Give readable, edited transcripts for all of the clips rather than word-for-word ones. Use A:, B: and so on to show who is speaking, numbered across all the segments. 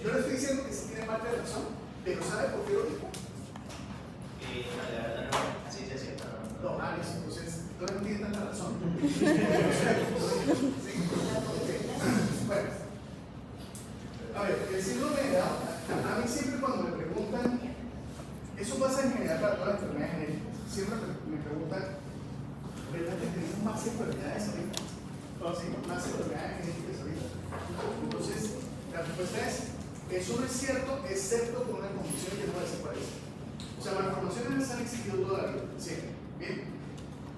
A: Yo le estoy diciendo que sí tiene parte de razón, pero ¿sabe por qué lo dijo?
B: No, la verdad no, así se sienta.
A: No, Alex, entonces tú no tienes tanta razón. Bueno, a ver, el síndrome de Down, a mí siempre cuando me preguntan, eso pasa en general para todas las enfermedades genéticas, siempre me preguntan, ¿verdad que tenemos más enfermedades ahorita? ¿Sí? Más enfermedades genéticas ahorita. Entonces, la respuesta es, eso no es cierto, excepto por una condición que no va a desaparecer. O sea, malformaciones han existido toda la vida, siempre. Bien.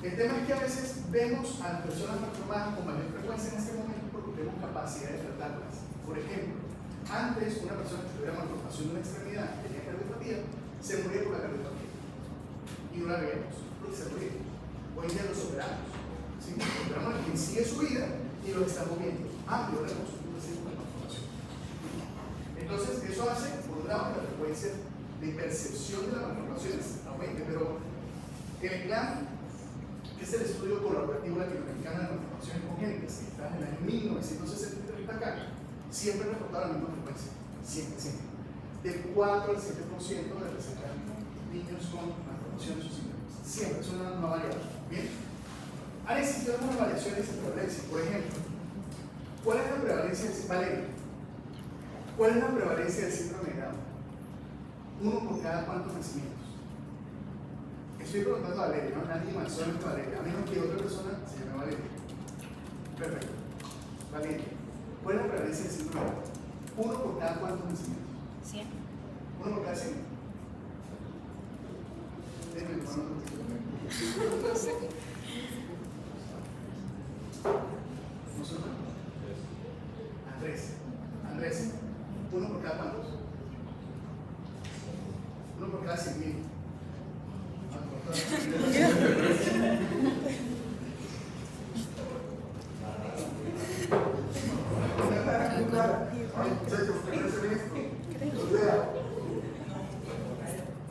A: El tema es que a veces vemos a las personas malformadas con mayor frecuencia en este momento porque tenemos capacidad de tratarlas. Por ejemplo, antes una persona que tuviera malformación de una extremidad, que tenía cardiopatía, se moría por la cardiopatía. Y no la veíamos, porque se moría. Hoy en día los operamos. ¿Sí? Operamos a quien sigue su vida y los estamos viendo. Y ahora hemos una malformación. Entonces, eso hace, por un lado, que la frecuencia de percepción de las malformaciones aumente, pero en el plan, que es el estudio colaborativo latinoamericano de malformaciones congénitas, que está en el año 1963 acá, siempre reportaba la misma frecuencia, siempre. Del 4 al 7% de presentar niños con malformaciones o síndromes. Siempre, eso no ha variado. Bien. Han existido algunas variaciones en prevalencia. Por ejemplo, ¿cuál es la prevalencia del Valeria? ¿Cuál es la prevalencia del síndrome de Down? Uno por cada cuántos nacimientos. Estoy preguntando a Valeria, ¿no? Nadie más, solamente Valeria. A menos que otra persona se llame Valeria. Perfecto. Valeria. ¿Cuál es la prevalencia del síndrome de Down? Uno por cada cuántos nacimientos.
C: 100.
A: Uno por cada 100. Déjenme tomar un poquito. ¿Nosotros? Andrés. ¿Uno por cada cuántos? Uno por cada 100,000.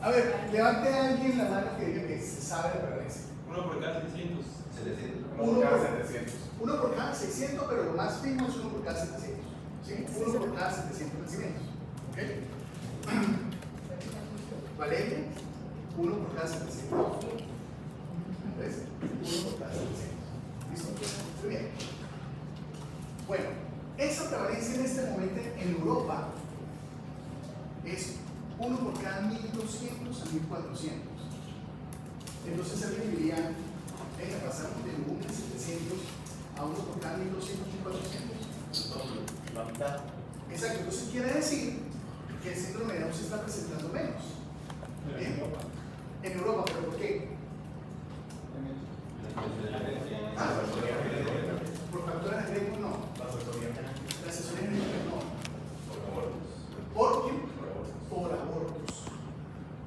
A: A ver, levante a alguien la mano que diga que se sabe la prevalencia.
D: Uno por cada 600.
E: 700.
A: Uno por cada 700. Uno por cada 600, pero lo más fijo es uno por cada 700. ¿Sí? Uno por cada 700 nacimientos. ¿Ok? Valeria, uno por cada 700. ¿Ves? Uno por cada 700. ¿Listo? Muy bien. Bueno, esa prevalencia en este momento en Europa es 1 por cada 1200 a 1400. Entonces alguien diría, venga, pasamos de 1 a 700 a 1 por cada 1200 a 1400.
E: La mitad.
A: Exacto, entonces quiere decir que el síndrome de Down se está presentando menos. ¿Bien? En Europa, ¿pero por qué? Por factores de riesgo no. La asesoría genética no. ¿Por qué? Por abortos.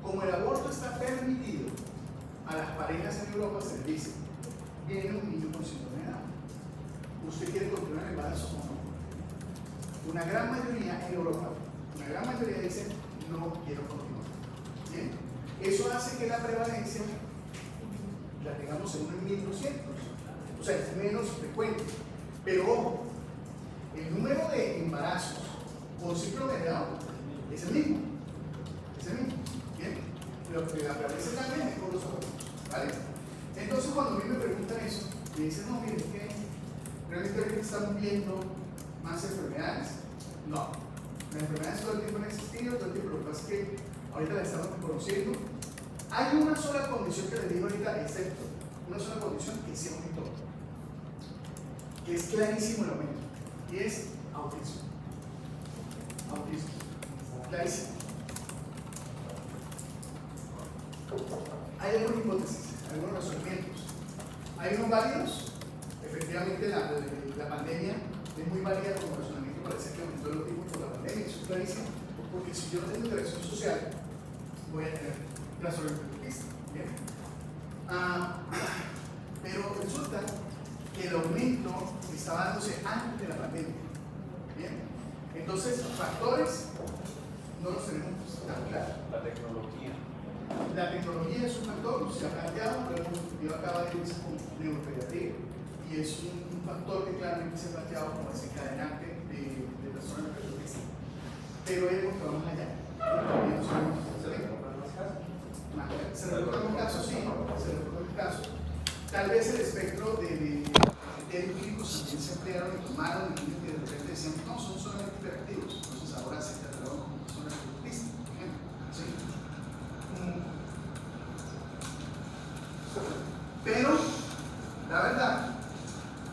A: Como el aborto está permitido, a las parejas en Europa se les dice, viene un niño con síndrome de Down. ¿Usted quiere continuar el embarazo o no? Una gran mayoría en Europa, dice, no quiero continuar. ¿Bien? Eso hace que la prevalencia la tengamos en 1 en 1200. O sea, es menos frecuente. Pero ojo, el número de embarazos con síndrome de Down es el mismo. Bien, pero la prevalencia también es por los abortos, ¿vale? Entonces, cuando a mí me preguntan eso, me dicen, no, miren, que realmente estamos viendo más enfermedades. No, las enfermedades todo el tiempo han existido, todo el tiempo, lo que pasa es que ahorita las estamos conociendo. Hay una sola condición que les digo ahorita, excepto, una sola condición que hicimos en todo, que es clarísimo el aumento, y es autismo. Clarísimo. Hay algunas hipótesis, algunos razonamientos. Hay unos válidos. Efectivamente, la pandemia es muy válida como razonamiento para decir que aumentó el autismo por la pandemia. Eso es clarísimo. Porque si yo no tengo interacción social, voy a tener trastorno autista. Bien. Pero resulta que el aumento estaba dándose antes de la pandemia. Bien. Entonces, factores no los tenemos tan claros.
E: La tecnología.
A: La tecnología es un factor, se ha planteado, pero yo acabo de irse con neuropediatría y es un factor que claramente se ha planteado como desencadenante de personas autistas. pero él va más allá. Se reportan los casos, sí, se reportan los casos. Tal vez el espectro de empíricos también se emplearon y tomaron y de repente decían, no, son solamente hiperactivos. Entonces ahora se catalogan como personas autistas, por ejemplo. ¿Sí? Pero, la verdad,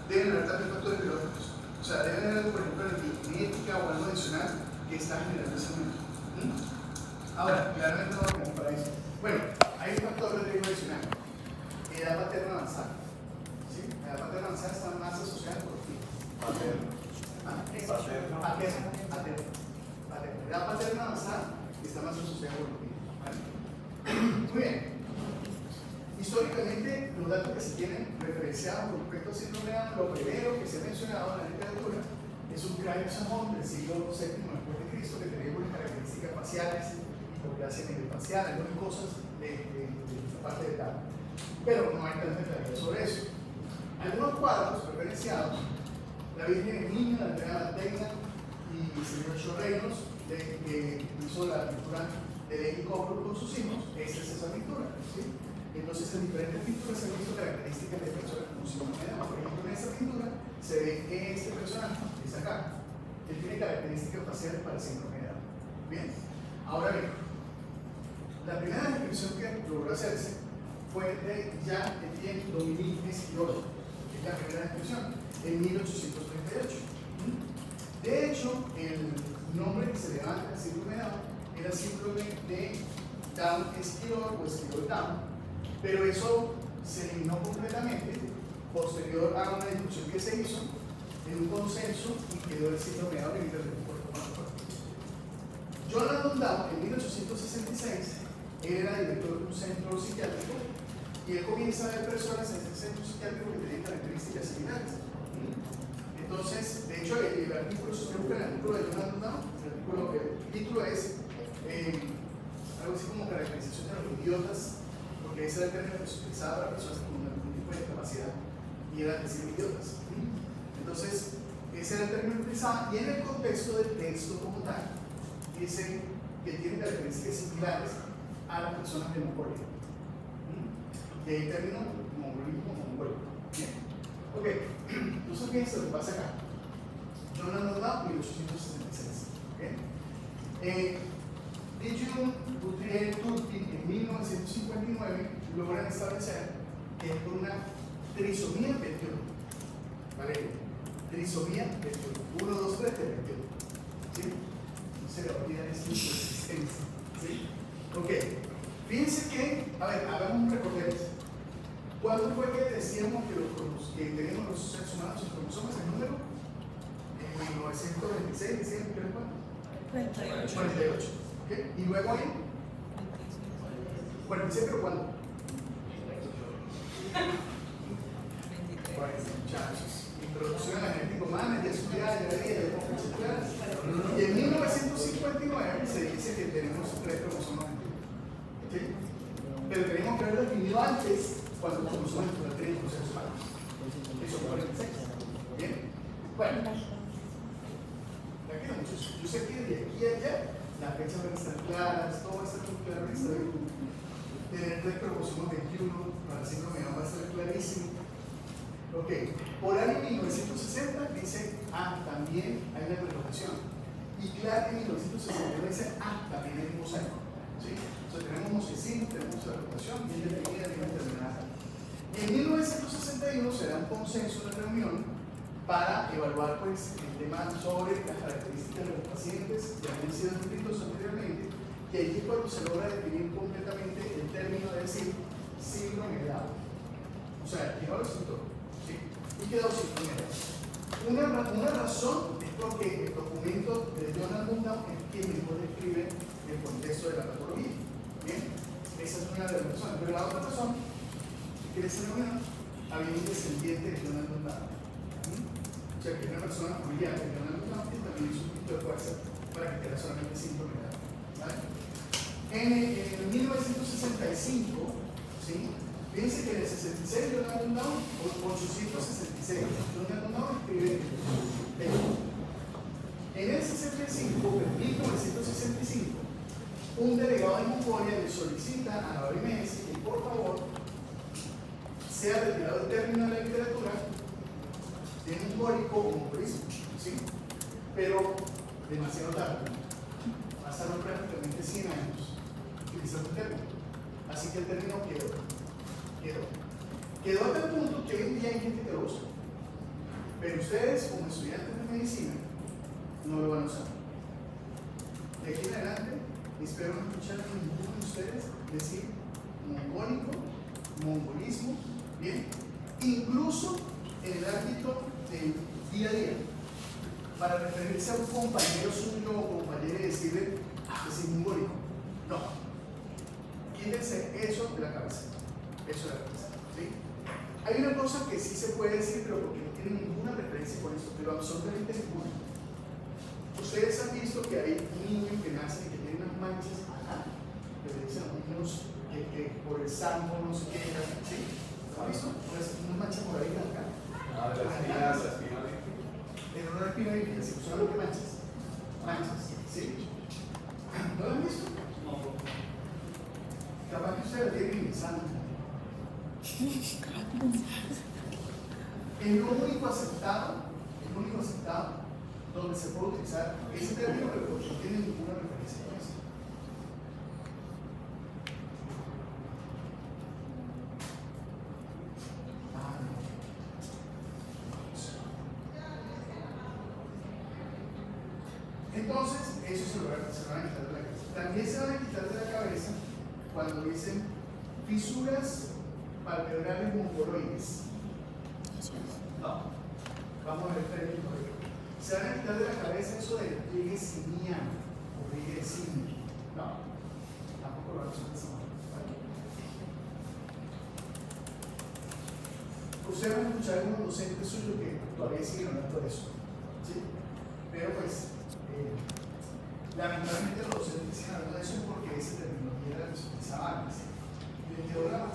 A: deben haber también factores biológicos. O sea, deben haber algo, por ejemplo, de genética o algo adicional que está generando ese aumento. Ahora, claramente no lo tenemos para eso. Bueno, hay un factor de riesgo adicional. Edad paterna avanzada. ¿Sí? La edad paterna avanzada está más asociada con los hijos. Edad paterna avanzada está más asociada con los hijos. ¿Vale? Muy bien. Históricamente, los datos que se tienen referenciados con respecto al síndrome de Down, lo primero que se ha mencionado en la literatura es un cráneo sajón del siglo VII después de Cristo que tenía unas características faciales, hipoplasia facial, algunas cosas de la parte de Down. Pero no hay tanta claridad sobre eso. Algunos cuadros referenciados, la Virgen del Niño, la Andrea Mantegna y el señor Chorreiros, que hizo la pintura de Lady Cobro con sus hijos, esa es esa pintura. ¿Sí? Entonces, en diferentes pinturas se han visto características de personas con síndrome de Down. Por ejemplo, en esta pintura se ve que este personaje, que está acá, que tiene características faciales para el síndrome de Down. Bien, ahora bien, la primera descripción que logró hacerse fue de Jean-Étienne-Dominique Esquirol, que es la primera descripción, en 1838. De hecho, el nombre que se le da al síndrome de Down era síndrome de Down-Esquirol o Esquirol-Down, pero eso se eliminó completamente posterior a una discusión que se hizo en un consenso y quedó el síndrome de Down en el cuerpo humano. Jonathan Down, en 1866, era director de un centro psiquiátrico y él comienza a ver personas en ese centro psiquiátrico que tenían características similares. Entonces, de hecho, el artículo, si usted busca el artículo de Jonathan Down, el título es algo así como caracterización de los idiotas, porque ese era el término que se utilizaba para personas con algún tipo de discapacidad y era decir idiotas. Entonces, ese era el término que utilizaba y en el contexto del texto como tal, dice que tiene características similares a las personas de Mongolia. Y ahí término mongolismo mongólico. Bien. Ok, entonces fíjense lo que pasa acá. Jonathan Down, 1866. Dijun, Guthrie y Turpin en 1959 logran establecer que es por una trisomía 21. ¿Vale? Trisomía 21. 1, 2, 3, 21. ¿Sí? No se le olvida esta inconsistencia. ¿Sí? Ok. Fíjense que, a ver, hagamos un recorrido. ¿Cuándo fue que decíamos que tenemos los seres humanos y cromosomas en número? En 1926, decían que era cuándo? 48. ¿Okay? Y luego ahí 47, pero ¿cuándo? 23. Muchachos, introducción a la genética humana, ya estudiada, ya estudiada. Y en 1959 se dice que tenemos 3 cromosomas. ¿Sí? Pero tenemos que haber definido antes cuando los cromosomas tenían los seres humanos. Eso fue 46. ¿Bien? Bueno, tranquilo muchachos, yo sé que de aquí a allá las fechas van a estar claras, todo va a estar muy claro en esta vida. Tener 3 cromosomas 21 para el síndrome de Down va a estar clarísimo. Ok, por año 1960 dice, también hay una relocación. Y Clark en 1969 dice, también hay un mosaico. ¿Sí? Entonces tenemos mosaícismo, tenemos la relocación, bien definida, bien determinada. Y en 1961 se da un consenso de reunión para evaluar pues, el tema sobre las características de los pacientes que habían sido descritos anteriormente, que allí cuando se logra definir completamente el término de decir síndrome de Down. O sea, llegó el síntoma, ¿sí? Y quedó síndrome de Down. Una razón es porque el documento de Jonathan Down es quien mejor describe el contexto de la patología. ¿Bien? Esa es una de las razones. Pero la otra razón es que en esa reunión había un descendiente de Jonathan Down. O sea, que una persona familiar de Jonathan Down que también hizo un poquito de fuerza para que quedara solamente síndrome de Down. ¿Vale? En 1965, ¿sí? Fíjense que en el 66 Jonathan Down, 866, Jonathan Down escribe en el 65, en 1965 California le solicita a la OMS que por favor sea retirado el término de la literatura de mongólico o mongolismo, ¿sí? Pero demasiado tarde. Pasaron prácticamente 100 años utilizando el término. Así que el término quedó hasta el punto que hoy en día hay gente que lo usa. Pero ustedes, como estudiantes de medicina, no lo van a usar. De aquí en adelante, espero no escuchar a ninguno de ustedes decir mongólico, mongolismo, bien, incluso en el ámbito del día a día, para referirse a un compañero suyo o compañera y decirle, es mongólico. No. Quítense eso de la cabeza. Eso de la cabeza. ¿Sí? Hay una cosa que sí se puede decir, pero porque no tiene ninguna referencia con esto, pero absolutamente ninguna. Ustedes han visto que hay un niño que nace y que tiene unas manchas acá, que le dicen a los niños que por el santo no sé qué, ¿sí? ¿Lo han visto? Unas manchas moraditas acá.
C: Ah, de la espina bífida.
A: Pero no la espina bífida, sino solamente manchas. Manchas, ¿sí? ¿No lo han visto? No. Capaz que ustedes lo tienen en sangre. Es lo único aceptado donde se puede utilizar ese término, pero no tiene ninguna referencia a eso. Entonces, eso se van a quitar de la cabeza. También se van a quitar de la cabeza cuando dicen fisuras palpebrales mongoloides. No. Vamos a ver el término correcto. Se van a quitar de la cabeza eso de pliegue simiano o pliegue de simio. No. Tampoco lo vamos a hacer. Ustedes van a escuchar a unos docentes suyos que todavía siguen hablando de eso. ¿Sí? Pero pues, lamentablemente los docentes siguen hablando de eso porque esa terminología era la que se utilizaba antes. Y el teorema.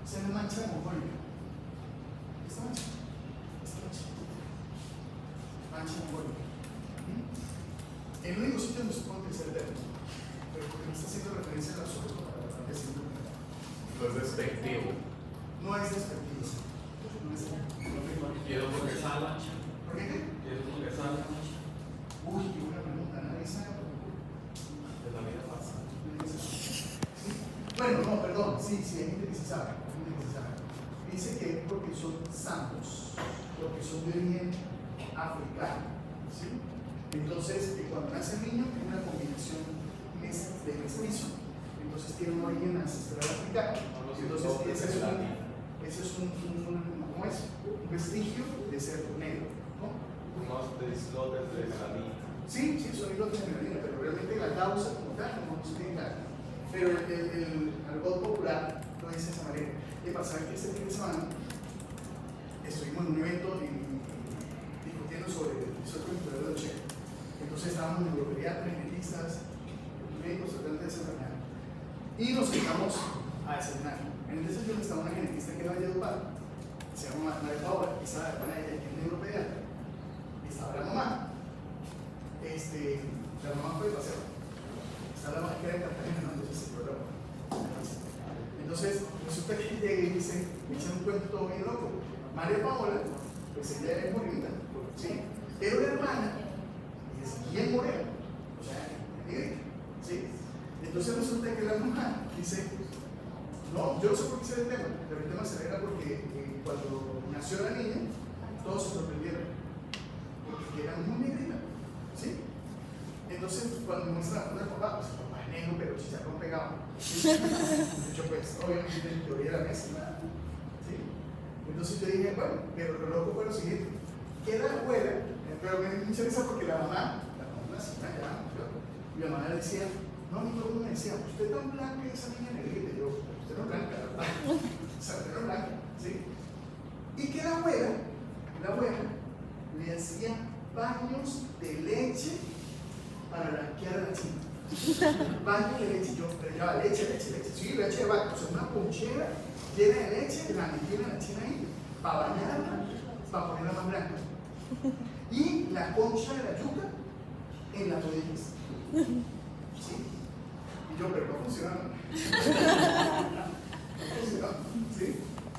A: Se me mancha mongólica. ¿Esta mancha? Mancha mongólica. El único sitio donde se puede utilizar el término, pero porque no está haciendo referencia al absoluto para la parte simple.
C: No es despectivo.
A: No es despectivo. No es despectivo.
C: Quiero porque sala.
A: ¿Por qué?
C: Quiero porque sala.
A: Uy, qué buena pregunta. Nadie sabe.
C: De la vida pasa.
A: ¿Sí? Bueno, no, perdón. Sí, hay gente que sí sabe. Dice que es porque son santos, porque son de origen africano. ¿Sí? Entonces, cuando nace el niño, tiene una combinación de mestizo. Entonces, tiene un origen ancestral africano. Entonces, ese es ¿cómo es? Un vestigio de ser negro. ¿No?
C: Unos islotes de melanina.
A: Sí, son islotes de melanina, pero realmente la causa como tal no se tiene claro. Pero el argot popular lo dice de esa manera. ¿Qué pasa? Que este fin de semana estuvimos en un evento discutiendo sobre el cultural de los Che. Entonces estábamos neuropediatras, genetistas, médicos, tratantes de esa enfermedad. Y nos sentamos a desayunar. En el desayuno estaba una genetista que era Valledupar, se llama María Paola, que estaba con ella, que es neuropediatra. Y estaba la mamá. La mamá fue de paseo. Estaba la mamá que era de Cartagena, entonces se programa. Entonces, resulta que llega y dice, me echan un cuento todo bien loco. María Paola, pues ella es morenita, ¿sí? Pero la hermana es bien morena, o sea, negrita, ¿sí? Entonces resulta que la mamá dice, no, yo no sé por qué se el tema, pero el tema se era porque cuando nació la niña, todos se sorprendieron, porque era muy negrita, ¿sí? Entonces, cuando muestra una papá, pues el papá es negro, pero chicharrón pegado. ¿Sí? De hecho, pues, obviamente, en teoría era mezcla. ¿Sí? Entonces yo dije, bueno, pero lo loco fue lo siguiente: que la abuela, pero me dio mucha risa porque la mamá, una señora ya, y la mamá le decía, no, mi todo me decía, usted tan blanca y esa niña negrita. Y yo, usted no es blanca, ¿verdad? O sea, usted no es blanca, ¿sí? Y que la abuela le hacía baños de leche para blanquear a la chica. Baño de leche, yo, pero ya va, leche. Sí, leche de vaca, o sea, una ponchera llena de leche, la metí en la china ahí, para bañarla, para ponerla más blanca. Y la concha de la yuca en las rodillas. ¿Sí? Y yo, pero no funcionaba. No funcionó, ¿sí?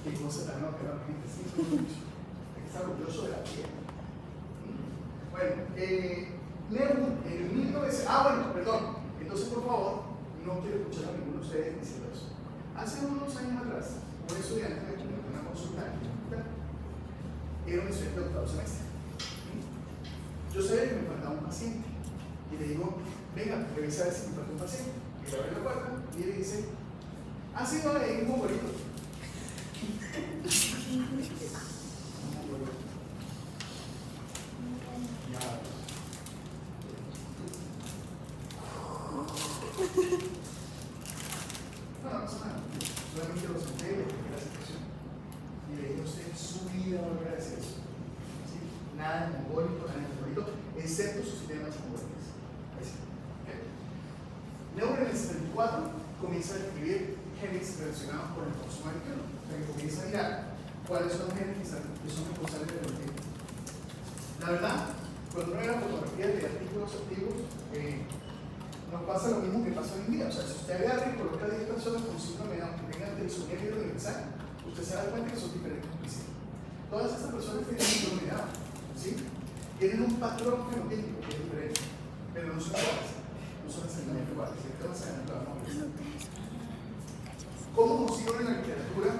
A: Qué cosa tan loca, la gente sí, hay que estar orgulloso de la piel. Bueno, Nehru en 1900, bueno, perdón, entonces por favor, no quiero escuchar a ninguno de ustedes diciendo eso. Hace unos años atrás, un estudiante me tomó una consulta, era un estudiante de octavo semestre. Yo sabía que me faltaba un paciente y le digo, venga, revisa a ver si me falta un paciente. Y le abre la puerta y le dice, ¿ha sido a leer un mongolito? No pasa nada, solamente lo senté y le expliqué la situación. Y le dije, usted en su vida va a volver a hacer eso. ¿Sí? Nada de mongólico, excepto sus sistemas mongólicos. Nehru en el 74 comienza a describir genes relacionados con el cromosoma 21. O sea, que comienza a mirar cuáles son los genes que son responsables de los genes. La verdad, cuando uno ve la fotografía de artículos activos, nos pasa lo mismo que pasa hoy en día. O sea, si usted agarra y coloca a 10 personas con síndrome de Down que tengan trisomía universal, usted se da cuenta que son diferentes especies. Todas estas personas tienen síndrome de Down, ¿sí? Tienen un patrón fenotípico que es diferente, pero no son iguales, no son exactamente iguales. Esto más adelante lo vamos a ver. ¿Cómo consigo en la literatura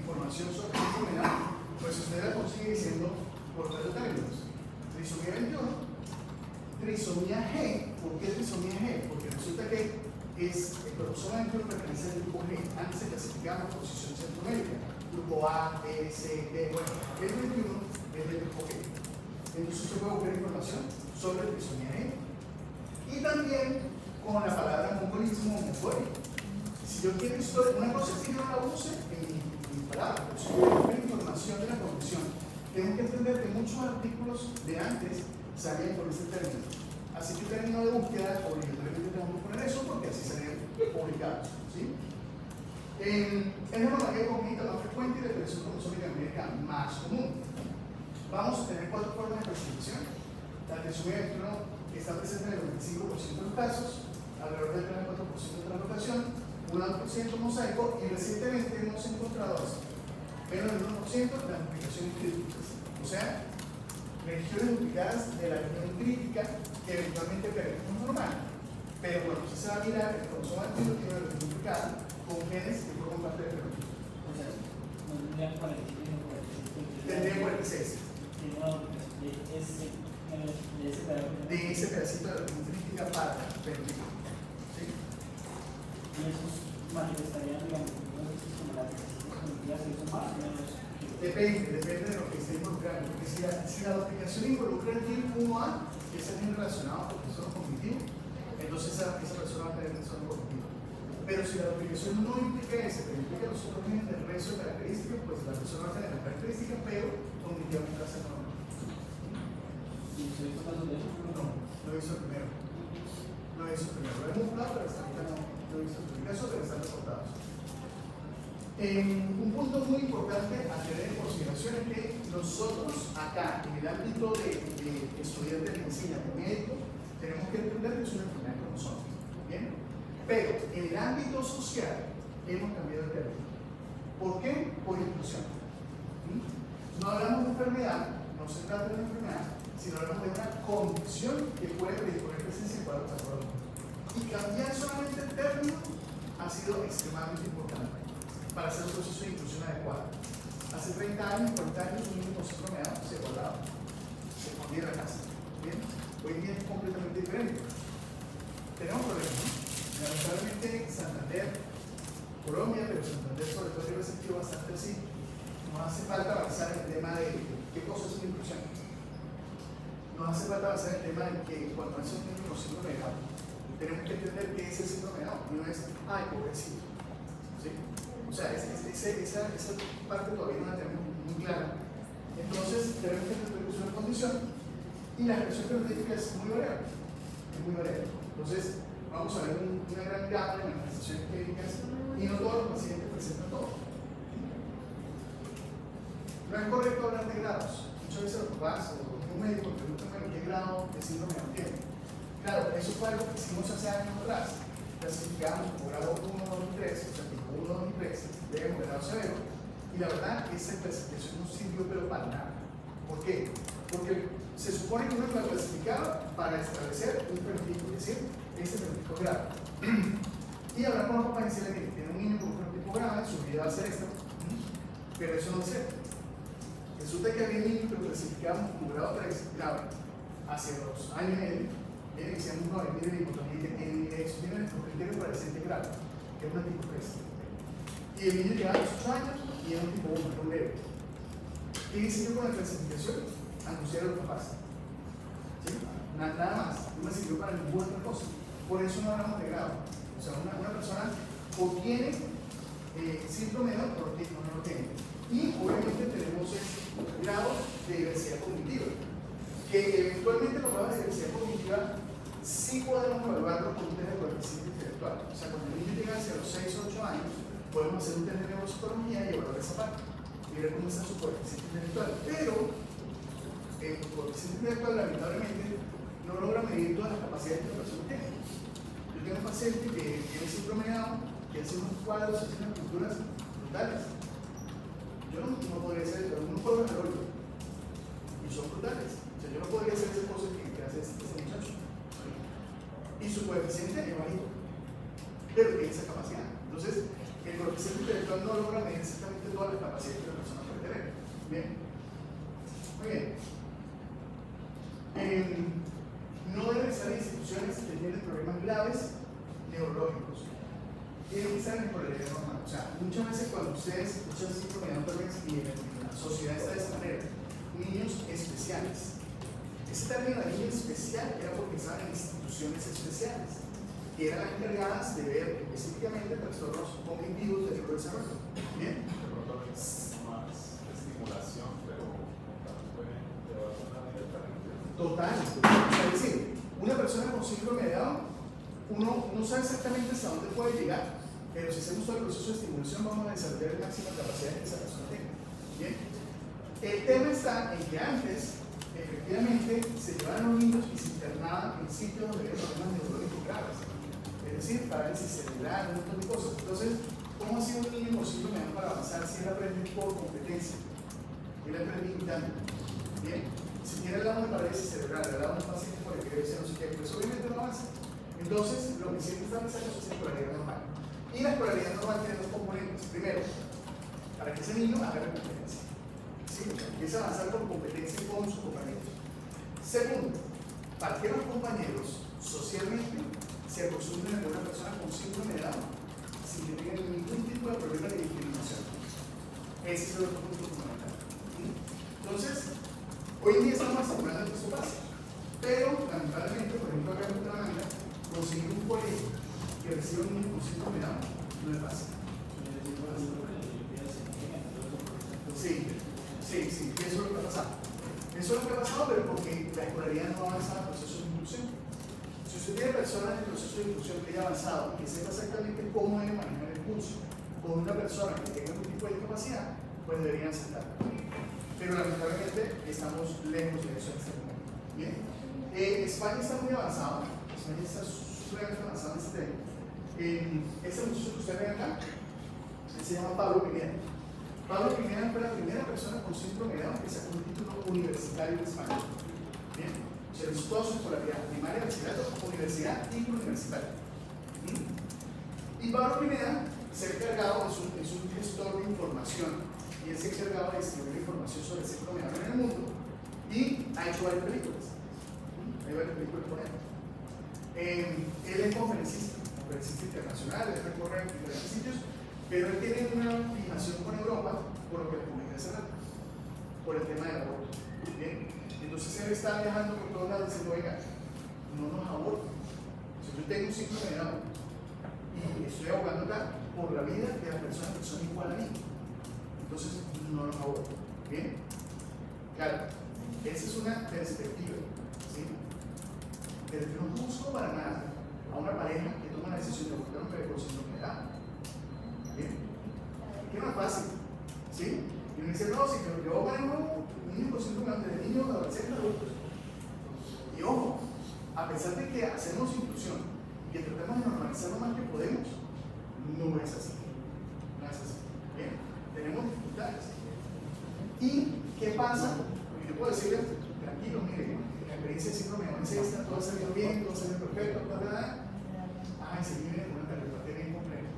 A: información sobre el síndrome de Down? Pues usted la consigue diciendo por tres términos: trisomía 21, trisomía G. ¿Por qué trisomía G? Porque resulta que el cromosoma 21 pertenece al grupo G. Antes se clasificaba por posición centromérica, grupo A, B, C, D. Bueno, el 21 es del grupo G. Entonces usted puede buscar información sobre trisomía G. Y también con la palabra mongolismo o mongólico. Si yo quiero historia, una cosa es que yo no la use en mi palabra, pero si yo quiero buscar información de la condición, tengo que entender que muchos artículos de antes salían por ese término. Así que el término de búsqueda, obligatoriamente tengo que poner eso porque así salían publicados. ¿Sí? Es la anomalía congénita más frecuente y la depresión cromosómica numérica más común. Vamos a tener 4 formas de presentación. La trisomía 21 está presente en el 95% de los casos, alrededor del 34% de translocación, un 1% mosaico, y recientemente hemos encontrado menos del 1% de las duplicaciones críticas. O sea, regiones duplicadas de la región crítica que eventualmente perdemos normal. Pero bueno, si se va a mirar, el cromosoma 21 tiene una región duplicada con genes que forman parte del fenótipo.
D: O sea, no tendría 45,
A: Tendría 46. De ese pedacito de la región crítica para el fenótipo. ¿Sí?
D: Y esos manifestarían, digamos, como la duplicación más o menos.
A: Depende de lo que esté involucrando. Porque si la duplicación involucra el gen 1A, que es el gen relacionado con el trastorno cognitivo, entonces esa persona va a tener trastorno cognitivo. Pero si la duplicación no implica ese, pero implica los otros genes del resto de características, pues la persona va a tener la característica, pero cognitivamente va a ser normal.
D: ¿Y usted hizo caso de eso?
A: No, lo hizo el primero. Lo hizo el primero. Lo hemos buscado, pero hasta ahorita no lo hizo el primero. Eso debe estar reportados. Un punto muy importante a tener en consideración es que nosotros acá, en el ámbito de estudiantes de medicina, de médicos, tenemos que entender que es una enfermedad cromosómica. ¿Bien? Pero en el ámbito social hemos cambiado el término. ¿Por qué? Por inclusión. No hablamos de enfermedad, no se trata de una enfermedad, sino hablamos de una condición que puede predisponer presencia en cuadros adecuados. Y cambiar solamente el término ha sido extremadamente importante para hacer un proceso de inclusión adecuado. Hace 30 años, 40 años, un niño con síndrome de Down se guardaba, se escondía en la casa. ¿Bien? Hoy en día es completamente diferente. Tenemos problemas, ¿no? Lamentablemente Santander, Colombia, pero Santander sobre todo tiene un sentido bastante así. No hace falta avanzar en el tema de qué cosa es una inclusión. No hace falta avanzar en el tema de que cuando nace un niño con síndrome de Down, tenemos que entender qué es el síndrome de Down y no es, ay, pobrecito. ¿Sí? O sea, esa parte todavía no la tenemos muy clara. Entonces, tenemos que entender que es una condición y la expresión fenotípica es muy variable. Es muy variable. Entonces, vamos a ver una gran gama de manifestaciones clínicas y no todos los pacientes presentan todo. No es correcto hablar de grados. Muchas veces los papás o un médico preguntan, bueno, ¿qué grado de síndrome Down tiene? Claro, eso fue algo que hicimos hace años atrás. Clasificamos como grado 1, 2 y 3, o sea, tipo 1, 2 y 3, de grado severo. Y la verdad, esa clasificación no sirvió pero para nada. ¿Por qué? Porque se supone que uno la clasificaba para establecer un fenotipo, es decir, ese fenotipo grave. Y hablar con los papás y decirle, mire, tiene un niño con un fenotipo grave, su vida va a ser esta. Pero eso no es cierto. Resulta que había niños que lo clasificábamos como grado 3 grave hace 2 años y medio. Y decíamos, no, mire la hipotonía que tiene eso, tiene los criterios para decente grave, que es una tipo 3. Y el niño llegaba a los 8 años y era un tipo 1, era un leve. ¿Qué hice yo con la clasificación? Anunciar a los papás. ¿Sí? Nada más, no me sirvió para ninguna otra cosa. Por eso no hablamos de grado. O sea, una persona obtiene síndrome de Down, pero no lo tiene. Y obviamente tenemos grados de diversidad cognitiva, que eventualmente los grados de diversidad cognitiva sí podemos evaluarlos con un test de coeficiente intelectual. O sea, cuando el niño llega hacia los 6 o 8 años, podemos hacer un test de neuropsicología y evaluar esa parte y ver cómo está su coeficiente intelectual. Pero el coeficiente intelectual, lamentablemente, no logra medir todas las capacidades que la persona tiene. Yo tengo un paciente que tiene síndrome de Down, que hace unos cuadros, hace unas pinturas brutales. Yo no podría hacer eso, algunos juegos de rol y son brutales. O sea, yo no podría hacer esas cosas que hace ese muchacho. Y su coeficiente es bajito, pero tiene esa capacidad. Entonces, el coeficiente intelectual no logra medir exactamente todas las capacidades que la persona puede tener. Bien. Muy bien. No deben estar en instituciones que tienen problemas graves neurológicos. Tienen que estar en escolaridad normal. O sea, muchas veces cuando ustedes escuchan síndrome de Down y la sociedad está de esa manera, niños especiales. Ese término de niño especial era porque estaban en instituciones especiales, que eran las encargadas de ver específicamente trastornos cognitivos del neurodesarrollo. Bien.
C: De pronto necesitamos más estimulación, pero también pueden llevar una vida diferente.
A: Total. Es decir, una persona con síndrome de Down, uno no sabe exactamente hasta dónde puede llegar, pero si hacemos todo el proceso de estimulación vamos a desarrollar la máxima capacidad que esa persona tenga. Bien. El tema está en que antes, efectivamente, se llevaban a los niños y se internaban en sitios donde había problemas neurológicos graves. Es decir, parálisis cerebral, un montón de cosas. Entonces, ¿cómo ha sido un niño con síndrome de Down para avanzar si él aprende por competencia? Él aprende imitando. Bien. Si tiene el lado de parálisis cerebral, el lado de un paciente por el que debe ser no sé qué, pues obviamente no avanza. Entonces, lo que siempre está pensando es escolaridad normal. Y la escolaridad normal tiene dos componentes. Primero, para que ese niño haga competencia. ¿Sí? Empieza a avanzar por competencia con sus compañeros. Segundo, para que los compañeros socialmente se acostumbren a una persona con síndrome de Down sin que tengan ningún tipo de problema de discriminación. Ese es el otro punto fundamental. Entonces, hoy en día estamos asegurando que esto pase. Pero, lamentablemente, por ejemplo, acá en Bucaramanga, conseguir un colegio que reciba un niño con síndrome de Down no es fácil. Sí, eso es lo que ha pasado. Eso es lo que ha pasado, pero porque la escolaridad no ha avanzado en el proceso de inclusión. Si usted tiene personas en el proceso de inclusión que haya avanzado, que sepa exactamente cómo debe manejar el curso con una persona que tenga algún tipo de discapacidad, pues deberían aceptar. Pero lamentablemente estamos lejos de eso en este momento. Bien. España está muy avanzado. España está súper avanzado en este tema. Este muchacho que usted ve acá, él se llama Pablo Pineda. Pablo Pineda fue la primera persona con síndrome de Down que sacó un título universitario en España. Bien. Se hizo toda su escolaridad, primaria, bachillerato, universidad y universitaria. Y Pablo Pineda se ha encargado, es un gestor de información, y él se ha encargado de distribuir información sobre el síndrome de Down en el mundo y ha hecho varias películas. Hay varias películas por él. Él es conferencista internacional, él recorre diferentes sitios, pero él tiene una fijación con Europa, por lo que le publiqué hace rato, por el tema del aborto. Bien. Entonces él está viajando por todos lados diciendo, oiga, no nos aborten. Si yo tengo un síndrome de Down y estoy abogando acá por la vida de las personas que son igual a mí, entonces no nos aborten. Bien. Claro, esa es una perspectiva, ¿sí? Pero yo no juzgo para nada. a una pareja que toma la decisión de buscar un bebé con síndrome de Down. ¿Bien? Que no es fácil, ¿sí? Y uno dice, no, si yo manejo niños con síndrome de Down, desde niños, adolescentes, adultos. Y ojo, a pesar de que hacemos inclusión y que tratamos de normalizar lo más que podemos, no es así. No es así. Bien, tenemos dificultades. ¿Y qué pasa? Porque yo puedo decirles, tranquilo, mire, la experiencia de síndrome de Down es esta, todo ha salido bien, todo salió perfecto, ¿verdad? Ay, se viene con una cardiopatía bien compleja.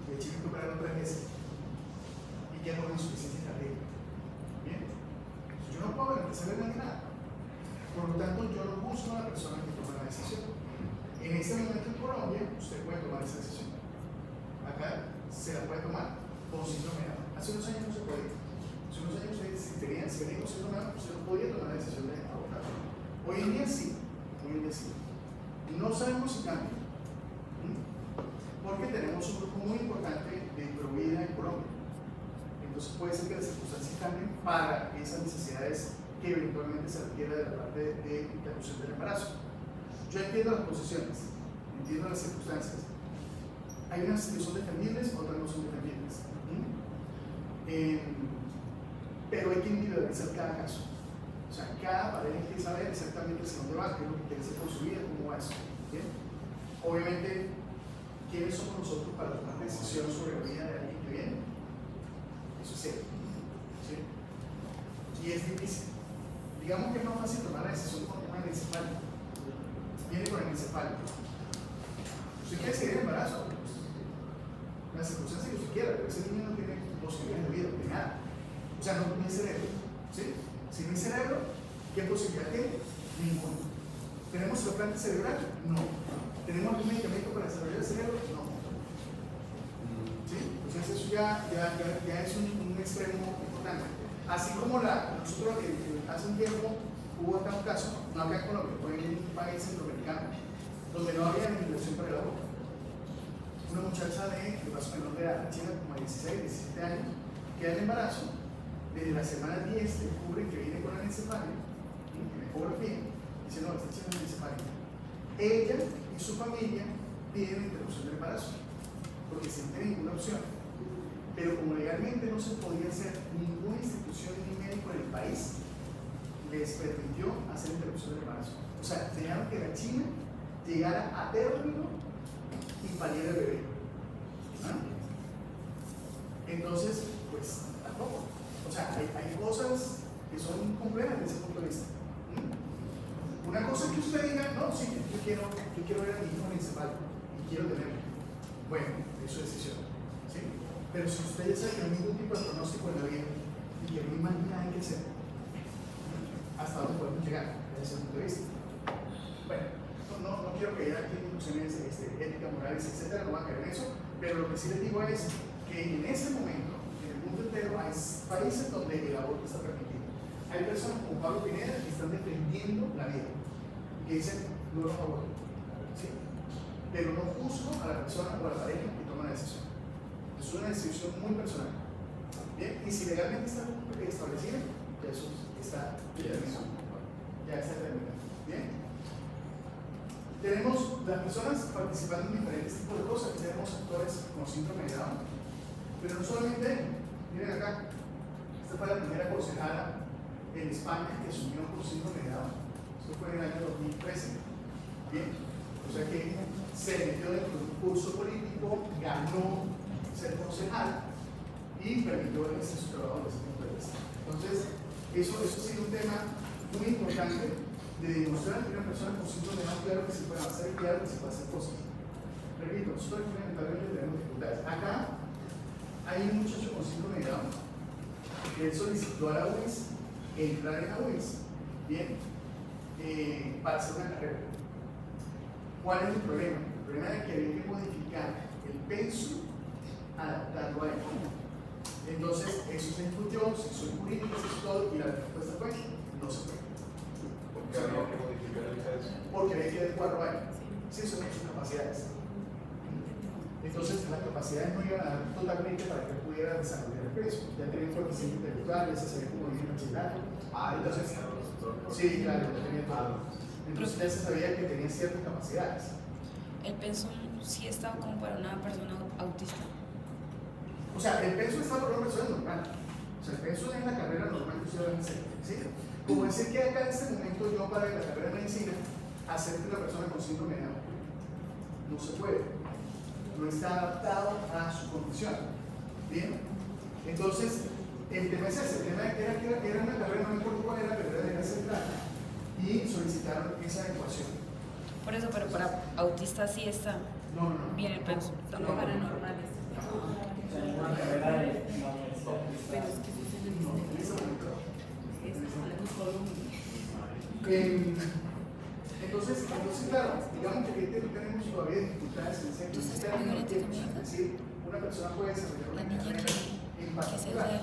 A: Y el chico hay que operarlo 3 veces. Y queda con insuficiencia cardíaca. Bien. Yo no puedo garantizarle nada. Por lo tanto, yo no busco a la persona que toma la decisión. En este momento en Colombia, usted puede tomar esa decisión. Acá se la puede tomar con síndrome de Down. Hace unos años no se podía. Hace unos años si tenía con síndrome de Down, usted no podía tomar la decisión de abortar. Hoy en día sí. Hoy en día sí. No sabemos si cambia. Porque tenemos un grupo muy importante de provida en Colombia. Entonces puede ser que las circunstancias cambien para esas necesidades que eventualmente se requiera de la parte de interrupción del embarazo. Yo entiendo las posiciones, entiendo las circunstancias. Hay unas que son defendibles, otras no son defendibles. Pero hay que individualizar cada caso. O sea, cada pareja tiene que saber exactamente hacia dónde va, qué es lo que quiere hacer con su vida, cómo va eso. ¿Bien? Obviamente, ¿quiénes somos nosotros para tomar decisiones sobre la vida de alguien que viene? Eso es cierto. ¿Sí? Y es difícil. Digamos que es más fácil tomar la decisión con el encefálico. Viene con el encefálico. ¿Usted quiere seguir el embarazo? Pues, la circunstancia que usted quiera, pero ese niño no tiene posibilidades de vida, de nada. O sea, no tiene cerebro. ¿Sí? Si no hay cerebro, ¿qué posibilidad tiene? Ninguna. ¿Tenemos trasplante cerebral? No. ¿Tenemos algún medicamento para desarrollar el cerebro? No. ¿Sí? Entonces eso ya es un extremo importante. Así como nosotros hace un tiempo hubo acá un caso, no acá en Colombia, fue en un país centroamericano, donde no había legislación para el aborto. Una muchacha de paso menor de edad, china, como de 16, 17 años, queda en embarazo, desde la semana 10 descubre que viene con anencefalio, en ecografía, dice, no, esta chica es anencefálica. Ella y su familia piden interrupción del embarazo, porque sin tener ninguna opción. Pero como legalmente no se podía hacer, ninguna institución ni médico en el país les permitió hacer interrupción del embarazo. O sea, dejaron que la China llegara a término y pariera el bebé. ¿Ah? Entonces, pues tampoco. O sea, hay cosas que son complejas desde ese punto de vista. Una cosa es que usted diga, no, sí, yo quiero ver a mi hijo encefálico y quiero tenerlo. Bueno, es su decisión. ¿Sí? Pero si usted ya sabe que no hay ningún tipo de pronóstico en la vida y que no hay más nada que hacer, ¿hasta dónde podemos llegar desde ese punto de vista? Bueno, no quiero caer aquí en discusiones éticas, morales, etcétera, no voy a caer en eso, pero lo que sí les digo es que en este momento, en el mundo entero, hay países donde el aborto está permitido. Hay personas como Pablo Pineda que están defendiendo la vida y que dicen, no los aborto. ¿Sí? Pero no juzgo a la persona o a la pareja que toma la decisión. Es una decisión muy personal. Bien, y si legalmente está establecido, ya eso está determinado. Ya está determinado. Bien. Tenemos las personas participando en diferentes tipos de cosas. Tenemos actores con síndrome de Down, pero no solamente él. Miren acá, esta fue la primera concejala en España que asumió por síndrome de Down. Esto fue en el año 2013. Bien, o sea que se metió dentro de un curso político, ganó ser concejal y permitió ejercer su trabajo desde ese punto de vista. Entonces, eso ha sido un tema muy importante de demostrar que una persona con síndrome de Down, claro que se puede avanzar y claro que se puede hacer cosas. Repito, nosotros fundamentalmente tenemos dificultades. Acá hay un muchacho con síndrome de Down que él solicitó a la UIS entrar en la UIS, bien, para hacer una carrera. ¿Cuál es el problema? El problema es que había que modificar el pensum, adaptarlo a él. Entonces, eso se discutió, se hizo en jurídico, se hizo todo, y la respuesta fue: no se puede.
C: Porque había que modificar el pensum.
A: Porque había que adecuarlo a él. Sí, son sus capacidades. Entonces, las capacidades no iban a dar totalmente para que él pudiera desarrollar el peso. Ya tenía un coeficiente intelectual, ya se sabía cómo vivir el bachillerato.
C: Entonces,
A: sí, claro, ya tenía todo. Entonces ya se sabía que tenía ciertas capacidades.
E: ¿El pensum sí está como para una persona autista?
A: O sea, el peso está para una persona normal. O sea, el peso es la carrera normal que usted va a hacer. ¿Sí? Como decir que acá en este momento yo para la carrera de medicina acepte una persona con síndrome de Down. No se puede. No está adaptado a su condición. ¿Bien? Entonces, el tema es ese. El tema era una carrera, no me acuerdo cuál era, pero era de la central. Y solicitaron esa ecuación.
E: Por eso, pero para autistas sí está
A: No.
E: bien el pensum. Tampoco para normales.
D: O sea, ninguna carrera de la universidad.
E: Pero es que sí se
A: No, en ese momento. Entonces, claro, digamos que aquí tenemos todavía dificultades en el centro externo, es decir, una persona puede desarrollar una carrera en particular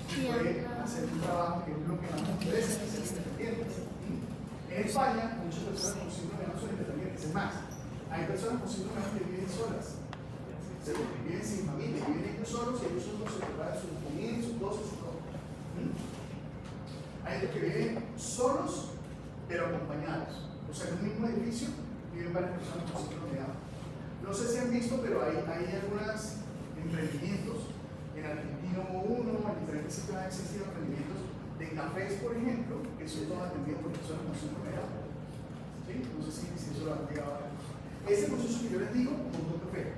A: y puede hacer un trabajo que es lo que más nos interesa, que es ser independientes. En España, muchas personas con síndrome de Down son independientes, es más, hay personas con síndrome de Down que viven solas, que viven sin familia, viven ellos solos y ellos solos se preparan sus comidas, sus dosis y todo. Hay otros que viven solos, pero acompañados. O sea, en un mismo edificio viven varias personas con síndrome de Down. No sé si han visto, pero hay algunos emprendimientos. En Argentina hubo uno, en diferentes sitios han existido emprendimientos de cafés, por ejemplo, que son todos atendidos por personas con síndrome de Down. ¿Sí? No sé si eso lo han llegado a ver. Ese proceso que yo les digo, montó café.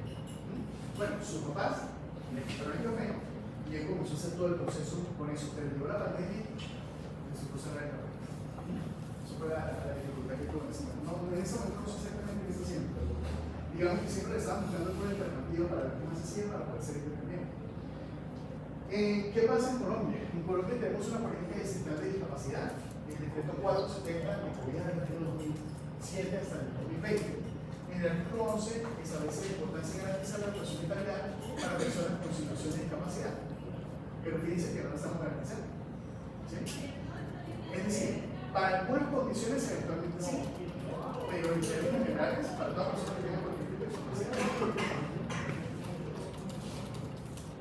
A: Bueno, sus papás le quitaron el café y él comenzó a hacer todo el proceso con eso. Pero llegó la pandemia y se puso a cerrar el café. Eso fue la dificultad que tuvo en ese momento. No, en ese momento no sé exactamente qué está haciendo, pero digamos que siempre le estaban buscando alguna alternativa para ver qué más hacía para poder ser independiente. ¿Qué pasa en Colombia? En Colombia tenemos una política distrital de discapacidad, el decreto 470 que cogía desde el 2007 hasta el 2020. En el artículo 11 establece la importancia de garantizar la educación de calidad para personas con situación de discapacidad. Pero fíjense que no la estamos garantizando. ¿Sí? Es decir, para algunas condiciones eventualmente sí, pero en términos generales, para todas las personas que tengan cualquier tipo de discapacidad.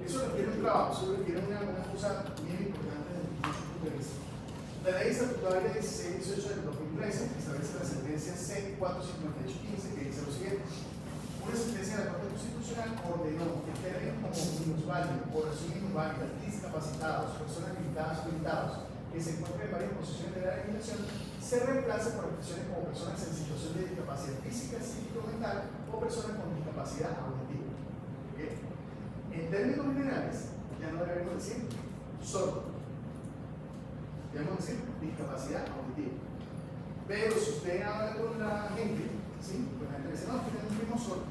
A: Eso requiere un trabajo, eso requiere una cosa bien importante desde mi punto de vista. La ley estatutaria 1618 del 2013 establece la sentencia C45815 que dice lo siguiente: una sentencia de la Corte Constitucional ordenó que términos como minusválido, población minusválida, discapacitados, personas limitadas o limitados que se encuentran en varias posiciones de la legislación se reemplaza por expresiones como personas en situación de discapacidad física, psíquica o mental o personas con discapacidad auditiva. ¿Bien? En términos generales, ya no debemos decir sordo. Debemos decir discapacidad auditiva. Pero si usted habla con la gente, ¿sí? Pues la gente dice, no, tenemos un primo sordo.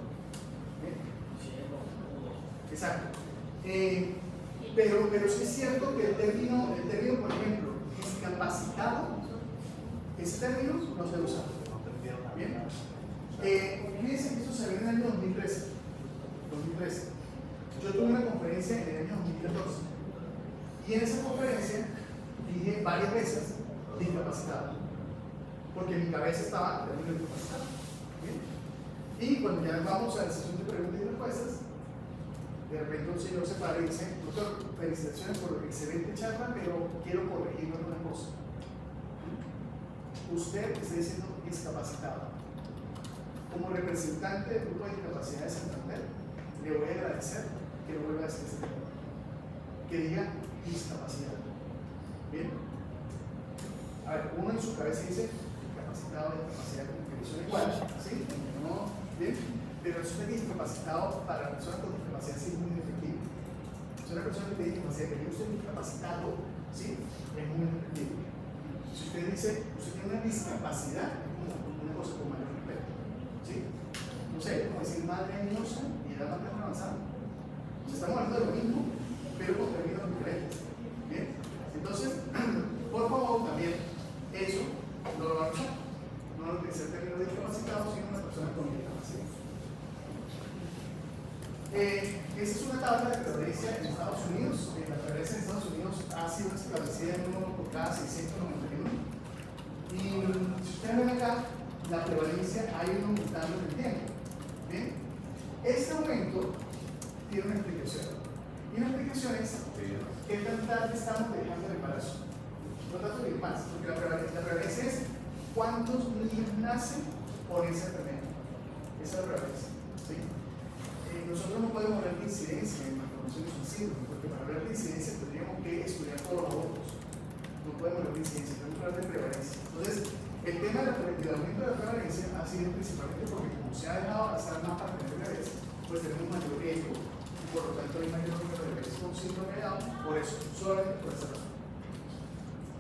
A: Exacto. Pero sí es cierto que el término, por ejemplo, discapacitado, ese término no se usa. Bien. Fíjense que eso se ve en el año 2013. Yo tuve una conferencia en el año 2014 y en esa conferencia dije varias veces discapacitado, porque mi cabeza estaba realmente discapacitada. Y cuando ya vamos a la sesión de preguntas y respuestas, de repente un señor se para y dice: doctor, felicitaciones por la excelente charla, pero quiero corregirme una cosa. Usted está diciendo discapacitado. Como representante del grupo de discapacidad de Santander, le voy a agradecer que lo vuelva a decir este tema. Que diga discapacidad. ¿Bien? A ver, uno en su cabeza dice discapacitado, discapacidad, como que son igual, ¿sí? No, ¿bien? Pero eso de discapacitado para la persona con discapacidad sí es muy efectivo. Si una persona que tiene discapacidad, que yo estoy discapacitado, ¿sí? Es muy efectivo. Si usted dice, usted tiene una discapacidad, es como una cosa con mayor respeto, ¿sí? No sé, como decir madre hermosa y edad materna avanzada. O sea, estamos hablando de lo mismo, pero con términos diferentes. ¿Bien? Entonces, por favor, también eso no lo van a usar. No lo que sea el término de discapacitado, sino una persona con discapacidad. Esa es una tabla de prevalencia en Estados Unidos. La prevalencia en Estados Unidos ha sido establecida en 1 por cada 691. Y si ustedes ven acá, la prevalencia ha ido aumentando en el tiempo. ¿Bien? Este aumento tiene una explicación. Y la explicación es qué tan tarde estamos dejando el embarazo. No tanto ni más, porque la prevalencia es ¿cuántos niños nacen con esa enfermedad? Esa es la prevalencia. ¿Sí? Nosotros no podemos hablar de incidencia en malformaciones o síndromes, porque para hablar de incidencia tendríamos que estudiar todos los abortos. No podemos hablar de incidencia, tenemos que hablar de prevalencia. Entonces, el tema del aumento de la prevalencia ha sido principalmente porque como se ha dejado avanzar más para tener bebés, pues tenemos mayor riesgo y por lo tanto hay mayor número de bebés con síndrome de Down, por eso, solamente por esa razón.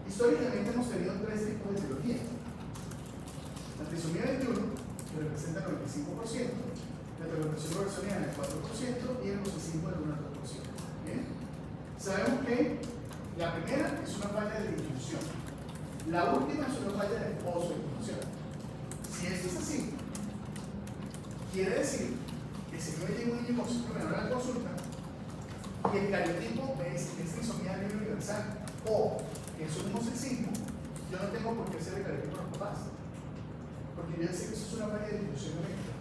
A: Históricamente hemos tenido tres tipos de cirugía. La trisomía 21, que representa el 95%, la terminación reversioniana el 4% y el mosacismo el 1,2%. ¿Bien? Sabemos que la primera es una falla de distribución. La última es una falla de post-distribución. Si esto es así, quiere decir que si yo llego un niño con síndrome de Down a la consulta y el cariotipo es trisomía libre universal o que es un homosexismo, yo no tengo por qué hacer el cariotipo a los papás. Porque yo sé que eso es una falla de distribución genética.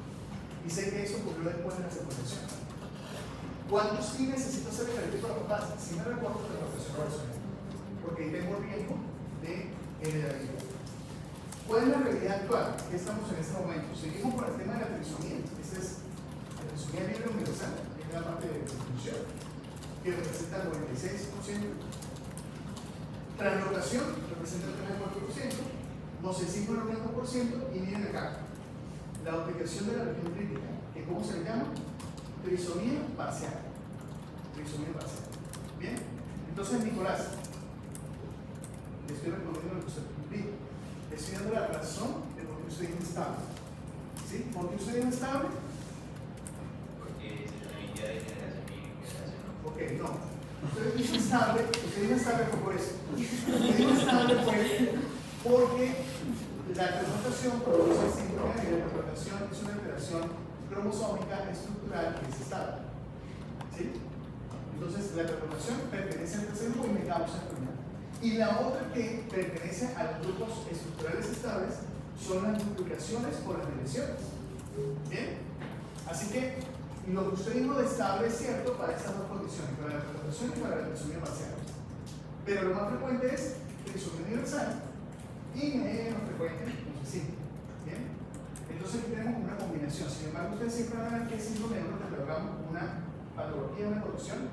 A: Y sé que eso ocurrió después de la separación. ¿Cuándo sí necesito hacer el cariotipo a los papás? Si me reporto de la profesión, porque ahí tengo riesgo de heredabilidad. ¿Cuál es la realidad actual? ¿Qué estamos en este momento? Seguimos por el tema de la trisomía. Esta es la trisomía libre universal, que es la parte de distribución, que representa el 96%. Translocación representa el 34%, mosacismo el 90% y miren acá, la aplicación de la región crítica, que ¿cómo se le llama? Trisomía parcial. Trisomía parcial. Bien, entonces Nicolás, le estoy respondiendo lo que usted pidió. Le estoy dando la razón de por qué usted es inestable. ¿Sí? ¿Por qué usted es inestable?
B: Porque se transmitía de generación en generación.
A: Ok, no. Usted es inestable fue por eso. Usted es inestable fue porque la transplantación produce síndrome y la transplantación es una alteración cromosómica estructural que es estable. ¿Sí? Entonces, la transplantación pertenece al tercer grupo y me causa enfermedad. Y la otra que pertenece a los grupos estructurales estables son las duplicaciones por las deleciones. ¿Bien? Así que lo que usted dijo de estable es cierto para estas dos condiciones, para la transplantación y para la trisomía parcial. Pero lo más frecuente es trisomía universal y menos frecuente mosacismo. ¿Bien? Entonces aquí tenemos una combinación. Sin embargo, ustedes siempre van a ver que es síndrome de Down catalogamos una patología, una condición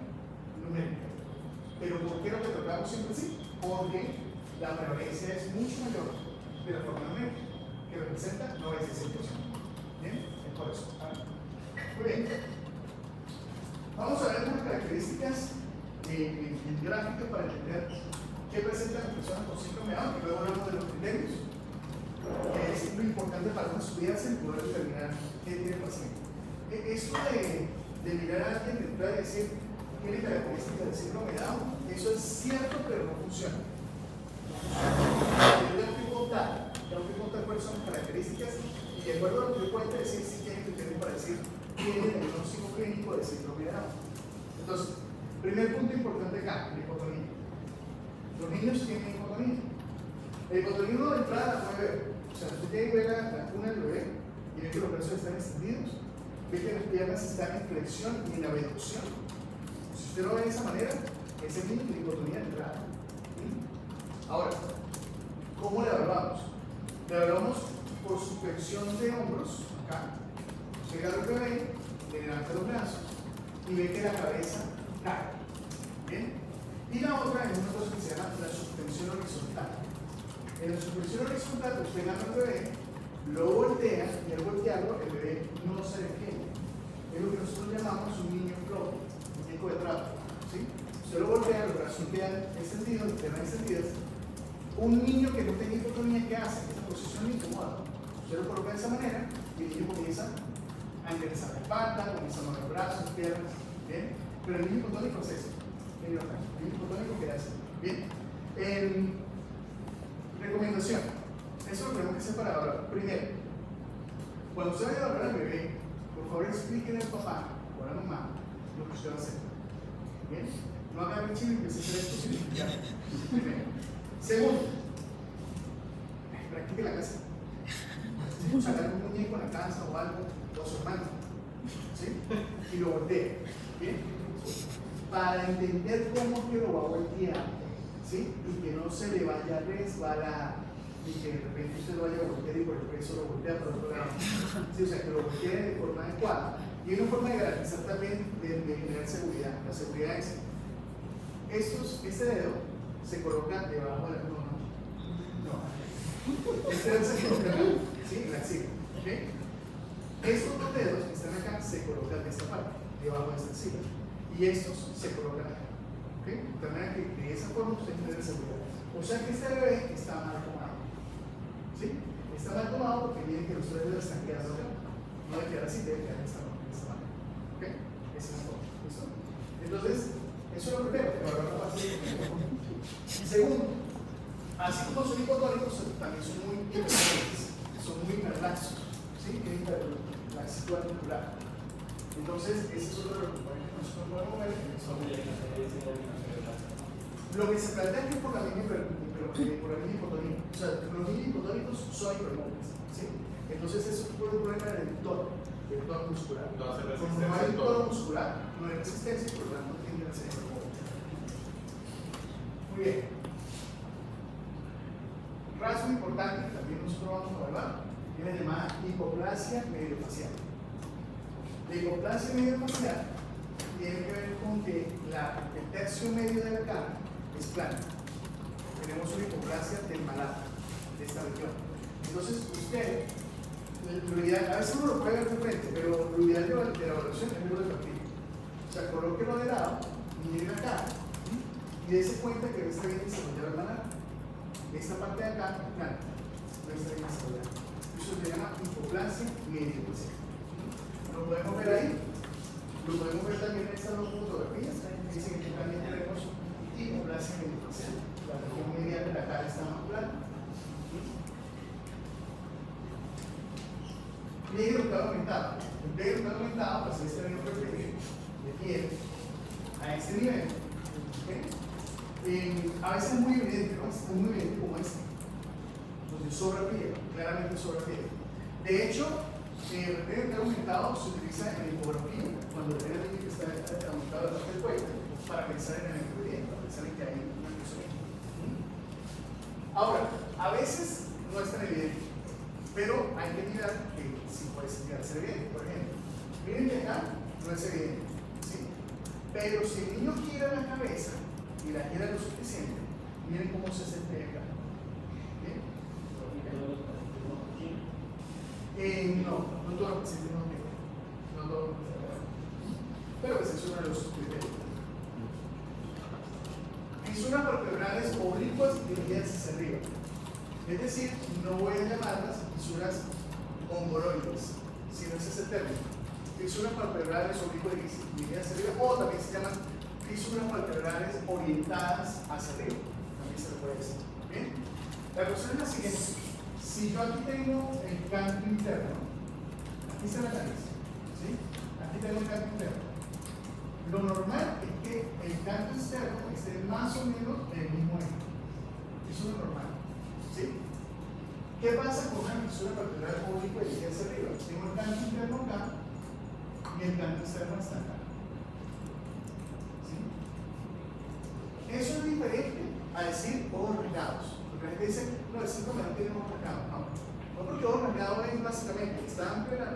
A: numérica. Pero ¿por qué lo catalogamos siempre así? Porque la prevalencia es mucho mayor de la forma numérica, que representa 96%. ¿Bien? Es por eso. Muy bien. Vamos a ver algunas características en gráficas para entender qué presentan las personas con síndrome de Down, y luego hablamos de los criterios, que es muy importante para uno estudiarse y poder determinar qué tiene el paciente. Esto de mirar a alguien y tratar de decir tiene características del síndrome de Down, eso es cierto, pero no funciona. Yo tengo que contar cuáles son las características y de acuerdo a lo que yo cuente decir si tiene criterios para decir tiene el diagnóstico clínico de síndrome de Down. Entonces, primer punto importante acá, el hipotonía. Los niños tienen hipotonía. El hipotonía de entrada la puede ver. O sea, usted tiene que ver la cuna del bebé y ve que los brazos están extendidos, ve que las piernas están en flexión y en abducción. Si usted lo ve de esa manera, ese niño tiene hipotonía de entrada. Ahora, ¿cómo le evaluamos? Le evaluamos por su flexión de hombros, acá. Usted agarra el bebé, le levanta los brazos y ve que la cabeza cae. ¿Bien? Y la otra es una cosa que se llama la suspensión horizontal. En la suspensión horizontal, usted agarra el bebé, lo voltea y al voltearlo, el bebé no se detiene. Es lo que nosotros llamamos un niño floppy, un muñeco de trapo. ¿Sí? Usted lo voltea, los brazos quedan extendidos, las piernas extendidas. Un niño que no tenga hipotonía, ¿qué hace? Esta posición le incomoda. Usted lo coloca de esa manera y el niño comienza a enderezar la espalda, comienza a mover brazos, piernas. ¿Bien? Pero el niño hipotónico es eso. El niño hipotónico queda así. ¿Bien? Recomendación. Eso lo tenemos que hacer para evaluar. Primero, cuando usted vaya a evaluar al bebé, por favor explíquenle al papá o a la mamá lo que usted va a hacer. ¿Bien? No haga el chile y empiece a hacer esto sin explicar. Primero. Segundo, practique la casa. Sacar un muñeco en la casa o algo, o su hermano, ¿sí? Y lo voltea. ¿Bien? Para entender cómo que lo va a voltear, ¿sí? Y que no se le vaya a resbalar. y que de repente usted lo vaya a voltear y por el peso lo voltea para otro lado. Sí, o sea, que lo voltee de forma adecuada. Y hay una forma de garantizar también de generar seguridad. La seguridad es, este dedo se coloca debajo de la mano. No. Este dedo se coloca en la axila. ¿Okay? Estos dos dedos que están acá se colocan de esta parte, debajo de esta axila. Y estos se colocan acá. ¿Okay? De manera que de esa forma usted genera seguridad. O sea que este bebé está mal tomado. ¿Sí? Está mal tomado porque miren que los tres dedos están quedando acá. No debe quedar así, debe quedar de esta manera. ¿Ok? Esa es la forma. ¿Listo? Entonces, eso es lo primero, pero ahora no pasa. Segundo, así como son hipotónicos, también son muy hiperlaxos, son muy hiperlaxos. ¿Sí? Tienen hiperlaxitud articular. Entonces, ese es otro de los componentes que nosotros podemos ver en el lo que se plantea es que por la misma hipotonía. O sea, los niños hipotónicos son hipermóviles. ¿Sí? Entonces, eso puede un problema del tono muscular. Como no hay tono muscular, no hay resistencia y por lo tanto tiende a ser hipermóvil. Muy bien. Rasgo importante que también nosotros vamos a evaluar es la llamada hipoplasia mediofacial. La hipoplasia mediofacial tiene que ver con que el tercio medio de la cara es plano. Tenemos una hipoplasia tembalada de esta región. Entonces, usted, lo ideal, a veces uno lo puede ver de frente, pero lo ideal de la evaluación es verlo de perfil. O sea, colóquelo de lado, mire la cara y dése cuenta que está bien desarrollada la malar. Esta parte de acá, plana, no está bien desarrollada. Eso se llama hipoplasia mediofacial. Lo podemos ver ahí, lo podemos ver también en estas dos fotografías. Dicen que también tenemos hipoplasia mediofacial. La región media de la cara está más plana. Negro está aumentado. El negro está aumentado, pues este negro perfil de piel a este nivel. ¿Okay? A veces es muy evidente, ¿no? Es muy evidente como este, donde sobra piel, claramente sobra piel. De hecho, el negro aumentado se utiliza en la ecografía, cuando el negro que está aumentado la parte del cuello, para pensar en el ingrediente, para pensar en que hay una persona. Ahora, a veces no es tan evidente, pero hay que mirar que sí puede llegar a ser evidente. Por ejemplo, miren que acá no es evidente, ¿sí? Pero si el niño gira la cabeza y la gira lo suficiente, miren cómo se centra acá. ¿Bien? No todos los pacientes no tienen. No todos los pacientes. Pero ese es uno de los criterios. Fisuras vertebrales oblicuas dirigidas hacia arriba. Es decir, no voy a llamarlas fisuras ongoloides, sino ese es el término. Fisuras vertebrales oblicuas dirigidas hacia arriba, o también se llaman fisuras vertebrales orientadas hacia arriba. También se le puede decir. ¿Bien? La cuestión es la siguiente. Si yo aquí tengo el canto interno, aquí está la nariz, ¿sí? Aquí tengo el canto interno. Lo normal es que el canto externo esté más o menos en el mismo eje. Eso es lo normal. ¿Sí? ¿Qué pasa con una fisura vertebral oblicua dirigida hacia arriba? Tengo el canto interno acá y el canto externo está acá. ¿Sí? Eso es diferente a decir ojos rasgados. Porque la gente dice, no, el síndrome no tiene ojos rasgados. No, porque ojos rasgados es básicamente, está amplia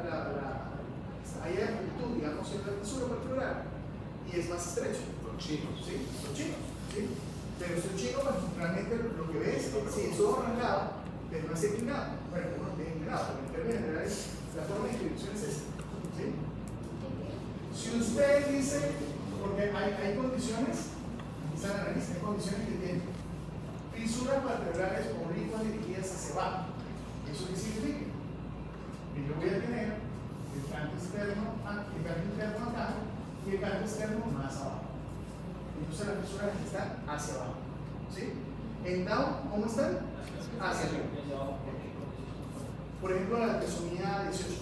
A: hay amplitud, digamos, en la fisura vertebral y es más estrecho.
C: Los chinos.
A: Sí, son chinos. ¿Sí? Pero si un chino, pues, realmente lo que ves es ojo rasgado, pero no es inclinado. Bueno, uno tiene inclinado, pero en términos generales, la forma de inscripción es esta. ¿Sí? Si usted dice, porque hay condiciones, aquí está la nariz, hay condiciones que tienen fisuras vertebrales oblicuas dirigidas hacia abajo. ¿Eso qué significa? Que yo voy a tener el canto interno acá y el canto externo más abajo. Entonces las fisuras están hacia abajo. ¿Sí? En down, ¿cómo están? Hacia arriba. Por ejemplo, la trisomía 18.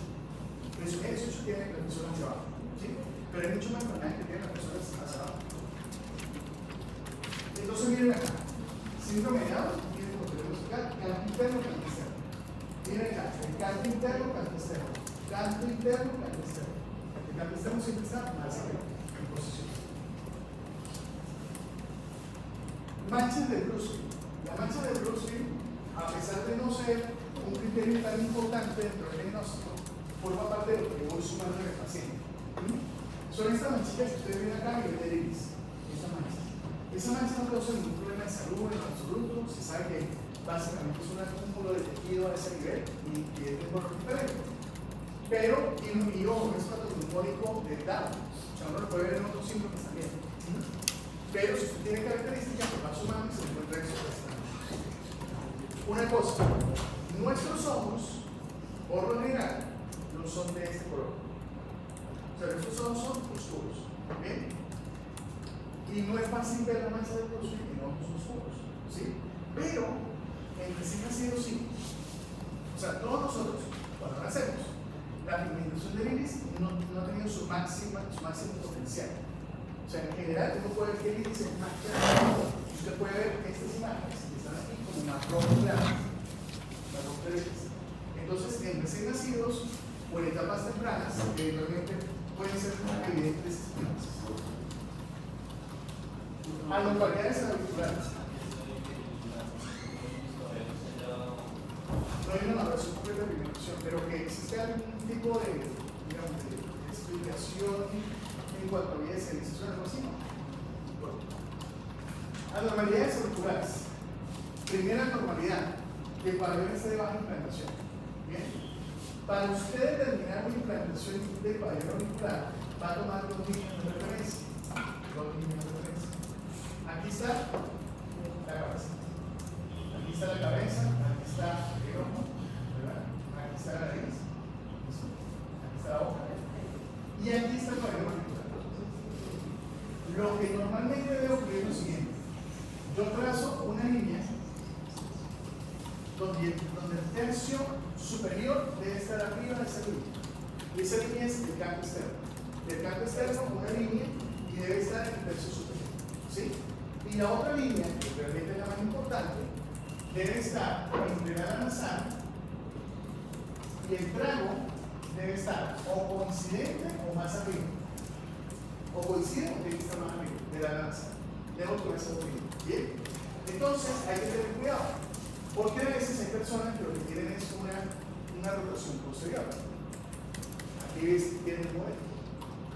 A: La trisomía 18 tiene las fisuras hacia abajo. ¿Sí? Pero hay muchos más enfermedades que tienen las fisuras hacia abajo. Entonces miren acá. Síndrome de Down, miren como tenemos acá, canto interno, canto externo. Miren acá, el canto interno, canto externo. Canto interno, canto externo. El canto externo siempre está más arriba, en posición. Manchas de Bruce. La mancha de Bruce a pesar de no ser un criterio tan importante dentro del diagnóstico, forma parte de lo que voy sumando en el paciente. Son estas manchitas que ustedes ven acá y el de iris. Esa mancha no causa ningún problema de salud en absoluto. Se sabe que básicamente es un acúmulo de tejido a ese nivel y es de color diferente. Pero tiene un ion, es patognomónico de Down. O sea, uno lo puede ver en otros síndromes también. Pero si usted tiene características, pues va sumando y se encuentra eso. Una cosa, nuestros ojos, por lo general, no son de este color. O sea, nuestros ojos son oscuros. ¿Bien? Y no es fácil ver la mancha del pulso en ojos oscuros, ¿sí? Pero en recién nacido sí. O sea, todos nosotros, cuando nacemos, la pigmentación del iris no ha tenido su máximo potencial. O sea, en general, uno puede ver que el iris es más claro. Usted puede ver estas imágenes que están aquí como marrón claro, marrón claritas. Entonces, en recién nacidos o en etapas tempranas, eventualmente pueden ser evidentes estas imágenes. Anomalías auriculares. No hay una valoración completa de pigmentación, pero que existe algún tipo de, digamos, de explicación en cuanto a vía de señalización, algo así, ¿no? Bueno. Anormalidades auriculares. Primera anormalidad, que el pabellón esté de baja implantación. Bien. Para usted determinar una implantación del pabellón auricular, va a tomar dos líneas de referencia. Aquí está la cabeza. Aquí está la cabeza, aquí está el ojo, ¿verdad? Aquí está la nariz, aquí está la boca. Y aquí está el pabellón auricular. Lo que normalmente debe ocurrir es lo siguiente. Yo trazo una línea donde el tercio superior debe estar arriba de esa línea. Y esa línea es el canto externo. Del canto externo, una línea y debe estar en el tercio superior. ¿Sí? Y la otra línea, que realmente es la más importante, debe estar entre la nasal y el trago debe estar o coincidente o más arriba. O coincide o tiene que estar más arriba de la nasal. Debo con esa otra línea. Bien. Entonces hay que tener cuidado. Porque a veces hay personas que lo que quieren es una rotación posterior. Aquí ves, tienen el modelo.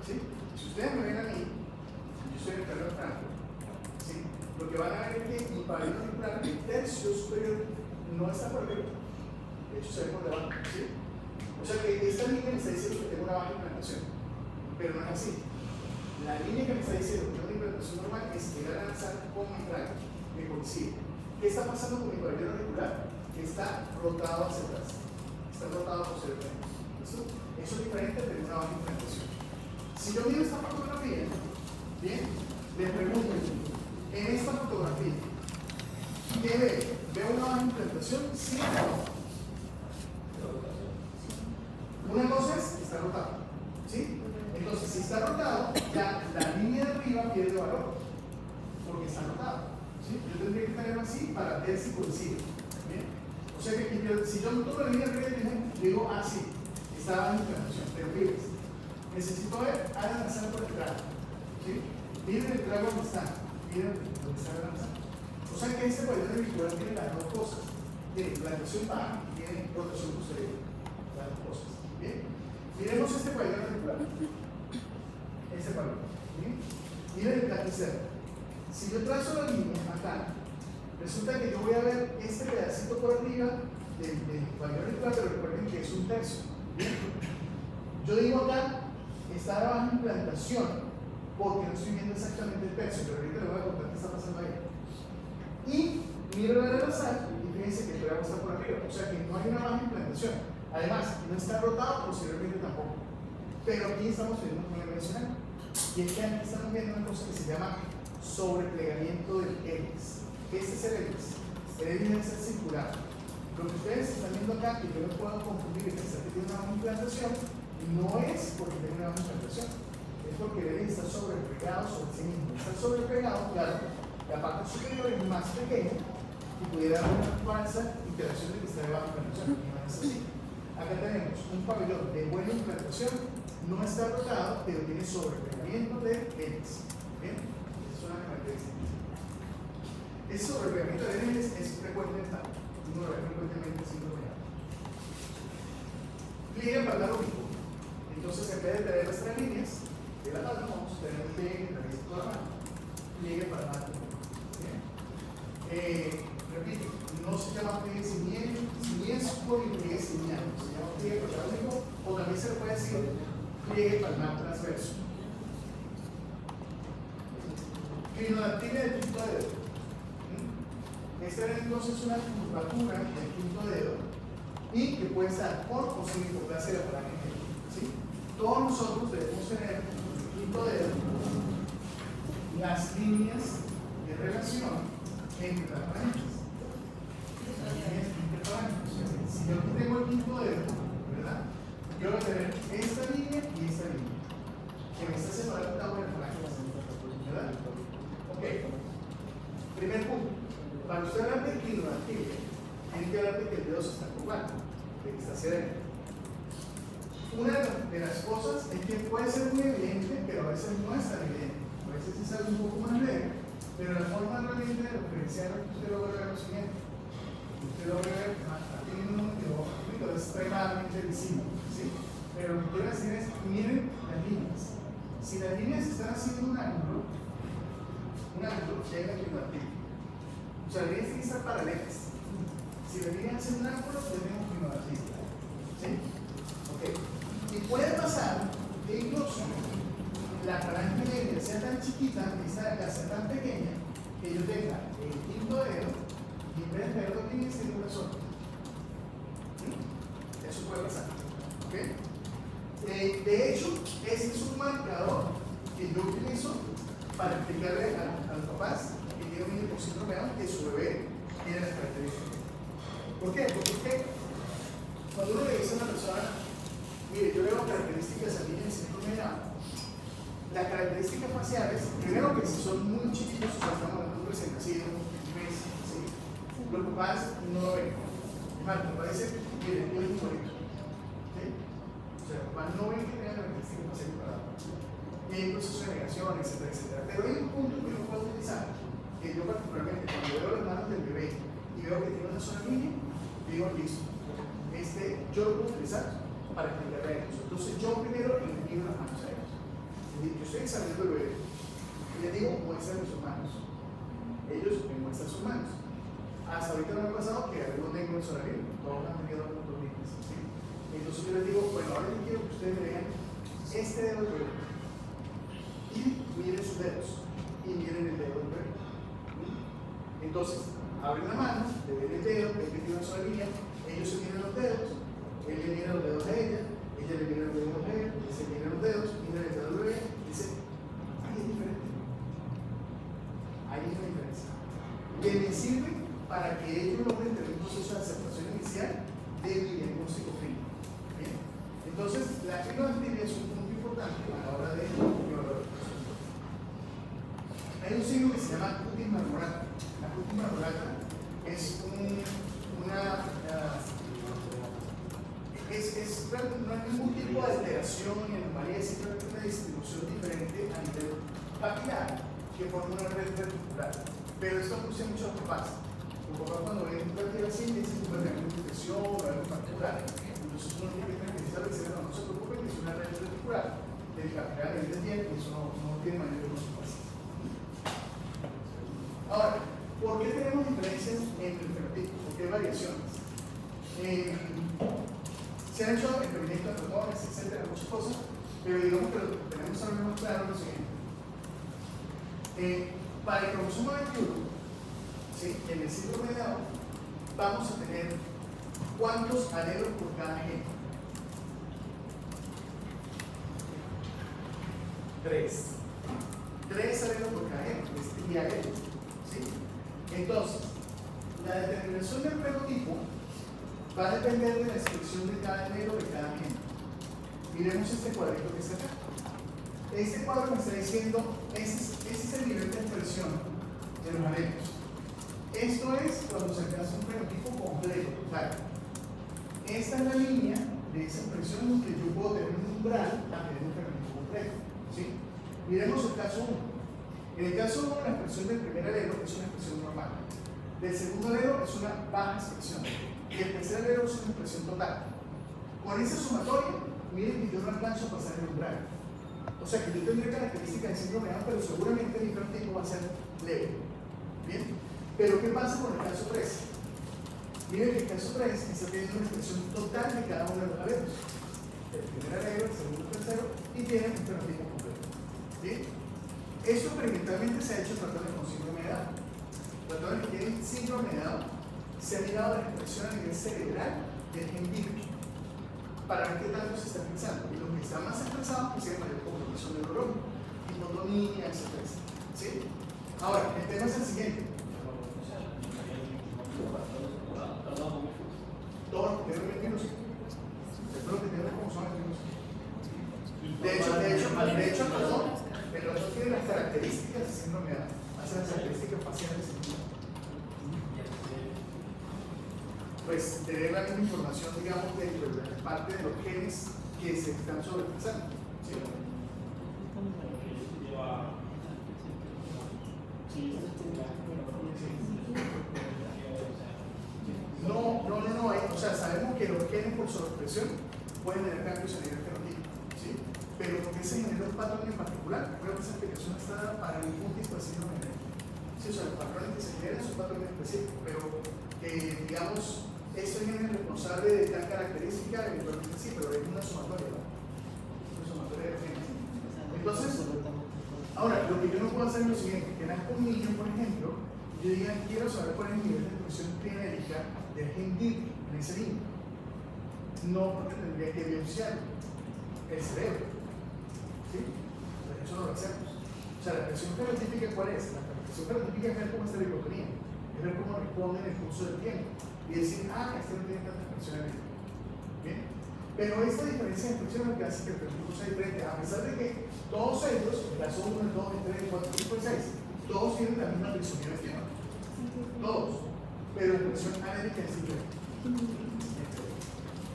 A: ¿Sí? Si ustedes me ven a mí, yo soy el Carlos Franco. ¿Sí? Lo que van a ver es que mi pabellón auricular, el tercio superior, no está por arriba. De hecho, se ve por debajo. ¿Sí? O sea que esta línea me está diciendo que tengo una baja implantación. Pero no es así. La línea que me está diciendo que tengo una implantación normal es que la lanzar con mi trago. Me coincide. ¿Qué está pasando con mi pabellón auricular? Que está rotado hacia atrás. Está rotado posteriormente. ¿Listo? Eso es diferente de una baja implantación. Si yo miro esta fotografía, bien, le pregunto, en esta fotografía, ¿qué veo? ¿Veo una baja implantación? ¿Sí o no? Una cosa es que está rotado. ¿Sí? Entonces, si está rotado, ya la línea de arriba pierde valor. Porque está rotado. ¿Sí? Yo tendría que tenerlo así para ver si coincide. ¿Bien? O sea que si yo tomo la línea de arriba, digo, ah, sí, está baja implantación, pero fíjense. Necesito ver a la nasal por el trago. ¿Sí? Miren el trago donde está. Miren donde está la nasal. O sea que este pabellón auricular tiene las dos cosas. Tiene implantación baja y tiene rotación posterior. Las dos cosas. Bien. Miremos este pabellón auricular. Este pabellón. ¿Bien? Miren el canto externo. Si yo trazo la línea acá, resulta que yo voy a ver este pedacito por arriba del pabellón auricular, pero recuerden que es un tercio. ¿Bien? Yo digo acá, está la baja implantación, porque no estoy viendo exactamente el tercio, pero ahorita les voy a contar qué está pasando ahí. Y miro la nasal y fíjense que el trago está por arriba, o sea que no hay una baja implantación. Además, no está rotado, posiblemente tampoco. Pero aquí estamos viendo un problema adicional. Y es que aquí estamos viendo una cosa que se llama sobreplegamiento del hélix. Este es el hélix. El hélix es circular. Lo que ustedes están viendo acá, que yo no puedo confundir que está teniendo una baja implantación, no es porque tenga una baja implantación, es porque el hélix está sobreplegado sobre sí mismo. Está sobreplegado, claro, la parte superior es más pequeña y pudiera haber una falsa interacción de que está de baja implantación. Y no es así. Acá tenemos un pabellón de buena implantación, no está rotado, pero tiene sobreplegamiento del hélix. ¿Bien? Esa es una característica. Ese sobreplegamiento del hélix es frecuente en el uno lo ve frecuentemente síndrome de Down. Pliegue palmarópico. Entonces, en vez de tener las 3 líneas de la palma, vamos a tener un pliegue en la vista de la mano. Pliegue palmarópico. Repito, no se llama pliegue simiesco ni pliegue simiano, se llama pliegue palmarópico, o también se le puede decir pliegue palmar transverso. Clinodactilia del quinto dedo. Esta es entonces una curvatura del quinto dedo y que puede estar por o sin hipoplasia de la falange. ¿Sí? Todos nosotros debemos tener en el quinto dedo las líneas de relación entre las falanges. Las líneas interfalanges. Si yo aquí tengo el quinto dedo, ¿verdad? Yo voy a tener esta línea y esta línea que me está separando cada una de las falanges. ¿Verdad? Ok. Primer punto. Para usted hablar de clinodactilia, tiene que hablar de que el dedo se está curvando, de que está hacia adentro. Una de las cosas es que puede ser muy evidente, pero a veces no es tan evidente. A veces sí sale un poco más leve, pero la forma realmente de referenciar usted lo va a ver lo siguiente. Usted lo va a ver aquí en un número extremadamente visible, ¿sí? Pero lo que quiero decir es, miren las líneas. Si las líneas están haciendo un ángulo llega a clinodactilia. O sea, las líneas tienen que estar paralelas. Si las líneas hacen un ángulo, tenemos clinodactilia. ¿Sí? Ok. Y puede pasar que incluso la falange media sea tan chiquita, esta de acá sea tan pequeña, que yo tenga el quinto dedo y en vez de tener 2 líneas tengo una sola. Eso puede pasar. ¿Ok? De hecho, este es un marcador que yo utilizo para explicarle a los papás que tienen un niño con síndrome de Down que su bebé tiene las características. ¿Por qué? Porque cuando uno le dice a una persona, mire, yo veo características aquí en el síndrome de Down, las características faciales, primero que si son muy chiquitos, o sea, estamos hablando de un recién nacido, un mes, ¿sí? Los papás no lo ven. Es más, me parece, mire, yo es muy bonito. ¿Sí? O sea, los papás no ven que tengan características faciales para dar. Y hay un proceso de negación, etcétera, etcétera. Pero hay un punto que uno puede utilizar, que yo particularmente, cuando veo las manos del bebé y veo que tiene una sola línea, digo, listo. Yo lo puedo utilizar para explicarle a ellos. Entonces, yo primero les digo las manos a ellos. Yo estoy examinando el bebé y les digo, muéstrame sus manos. Ellos me muestran sus manos. Hasta ahorita no me ha pasado que algunos tengan un sola línea, todos han tenido dos líneas. ¿Sí? Entonces, yo les digo, bueno, ahora yo quiero que ustedes me vean este dedo del bebé. Y miren sus dedos y miren el dedo del bebé. Entonces, abren la mano, le ven el dedo, ven que tiene una sola línea, ellos se miran los dedos, él le mira los dedos a ella le mira los dedos a él, se mira los dedos, mira el dedo del bebé, dice, ahí es diferente. Ahí es una diferencia. Que me sirve para que ellos logren tener un proceso de aceptación inicial de mi diagnóstico clínico. ¿Bien? Entonces, la clinodactilia es un punto importante a la hora de evaluar. Hay un signo que se llama cutis marmorata. La cutis marmorata es no hay ningún tipo de alteración ni anomalía, es simplemente una distribución diferente a nivel papilar que forma una red reticular. Pero esto acusa mucho a los papás. Los papás cuando ven un perfil así dicen que puede tener una infección o algo particular. Entonces uno tiene que tranquilizar y decir, no se preocupen, que es una red reticular del capilar del diente y eso no tiene mayor consecuencia. Ahora, ¿por qué tenemos diferencias entre el fenotipo? ¿Por qué variaciones? Se han hecho experimentos de ratones, etcétera, muchas cosas, pero digamos que lo que tenemos ahora mismo claro es lo siguiente. Para el cromosoma 21, ¿sí? En el síndrome de Down, vamos a tener ¿cuántos alelos por cada gen? 3. 3 alelos por cada gen, es trialelo, ¿sí? Entonces, la determinación del fenotipo va a depender de la expresión de cada alelo de cada gen. Miremos este cuadrito que está acá. Este cuadro me está diciendo, ese es el nivel de expresión de los alelos. Esto es cuando se alcanza un fenotipo completo, total. Esta es la línea de esa expresión en que yo puedo tener un umbral a tener un fenotipo completo. ¿Sí? Miremos el caso 1. En el caso 1, la expresión del primer alelo es una expresión normal. del segundo alelo es una baja expresión y el tercer alelo es una expresión total. Con esa sumatoria, miren que yo no alcanzo a pasar el umbral. O sea que yo tendré características de síndrome de Down, pero seguramente mi fenotipo va a ser leve. ¿Bien? Pero ¿qué pasa con el caso 3? Miren que el caso 3 está teniendo una expresión total de cada uno de los alelos. El primer alelo, el segundo, el tercero, y tienen un fenotipo completo. ¿Bien? Esto experimentalmente se ha hecho en ratones con síndrome de Down. Ratones que tienen síndrome de Down se ha mirado la expresión a nivel cerebral del gen DIRC para ver qué tanto se está expresando. Y los que están más expresados pues tienen mayor compromiso neurológico, hipotonía, etc. ¿Sí? Ahora, el tema es el siguiente. Todos los que tienen metidos, todos los que tienen cromosomas metidos. De hecho, el ratón tiene las características de síndrome de Down, hace las características faciales. Pues tener la misma información, digamos, dentro de la parte de los genes que se están sobrepasando. ¿Sí? No hay, o sea, sabemos que los genes por sobreexpresión pueden tener cambios a nivel fenotipo, ¿sí? Pero porque se genera un patrón en particular, creo que esa explicación está dada para ningún tipo de síndrome de Down. Sí, o sea, los patrones que se generan son patrones específicos, pero digamos, eso es responsable de tal característica, eventualmente sí, pero es una sumatoria, ¿no? Una sumatoria de genes. Entonces, ahora, lo que yo no puedo hacer es lo siguiente: que nazca un niño, por ejemplo, y yo diga, quiero saber cuál es el nivel de expresión genérica del gen DIRC en ese niño. No, porque tendría que biopsiar el cerebro. ¿Sí? Pero eso no lo hacemos. O sea, la expresión fenotípica, ¿cuál es? La expresión fenotípica es ver cómo está la hipotonía, es ver cómo responde en el curso del tiempo y decir, este no tiene tanta expresión en él. ¿Bien? Pero esta diferencia de expresión es lo que hace que el fenotipo sea diferente, a pesar de que todos ellos, el caso 1, el 2, el 3, el 4, el 5, el 6, todos tienen la misma trisomía 21. Todos. Pero la expresión anémica es diferente.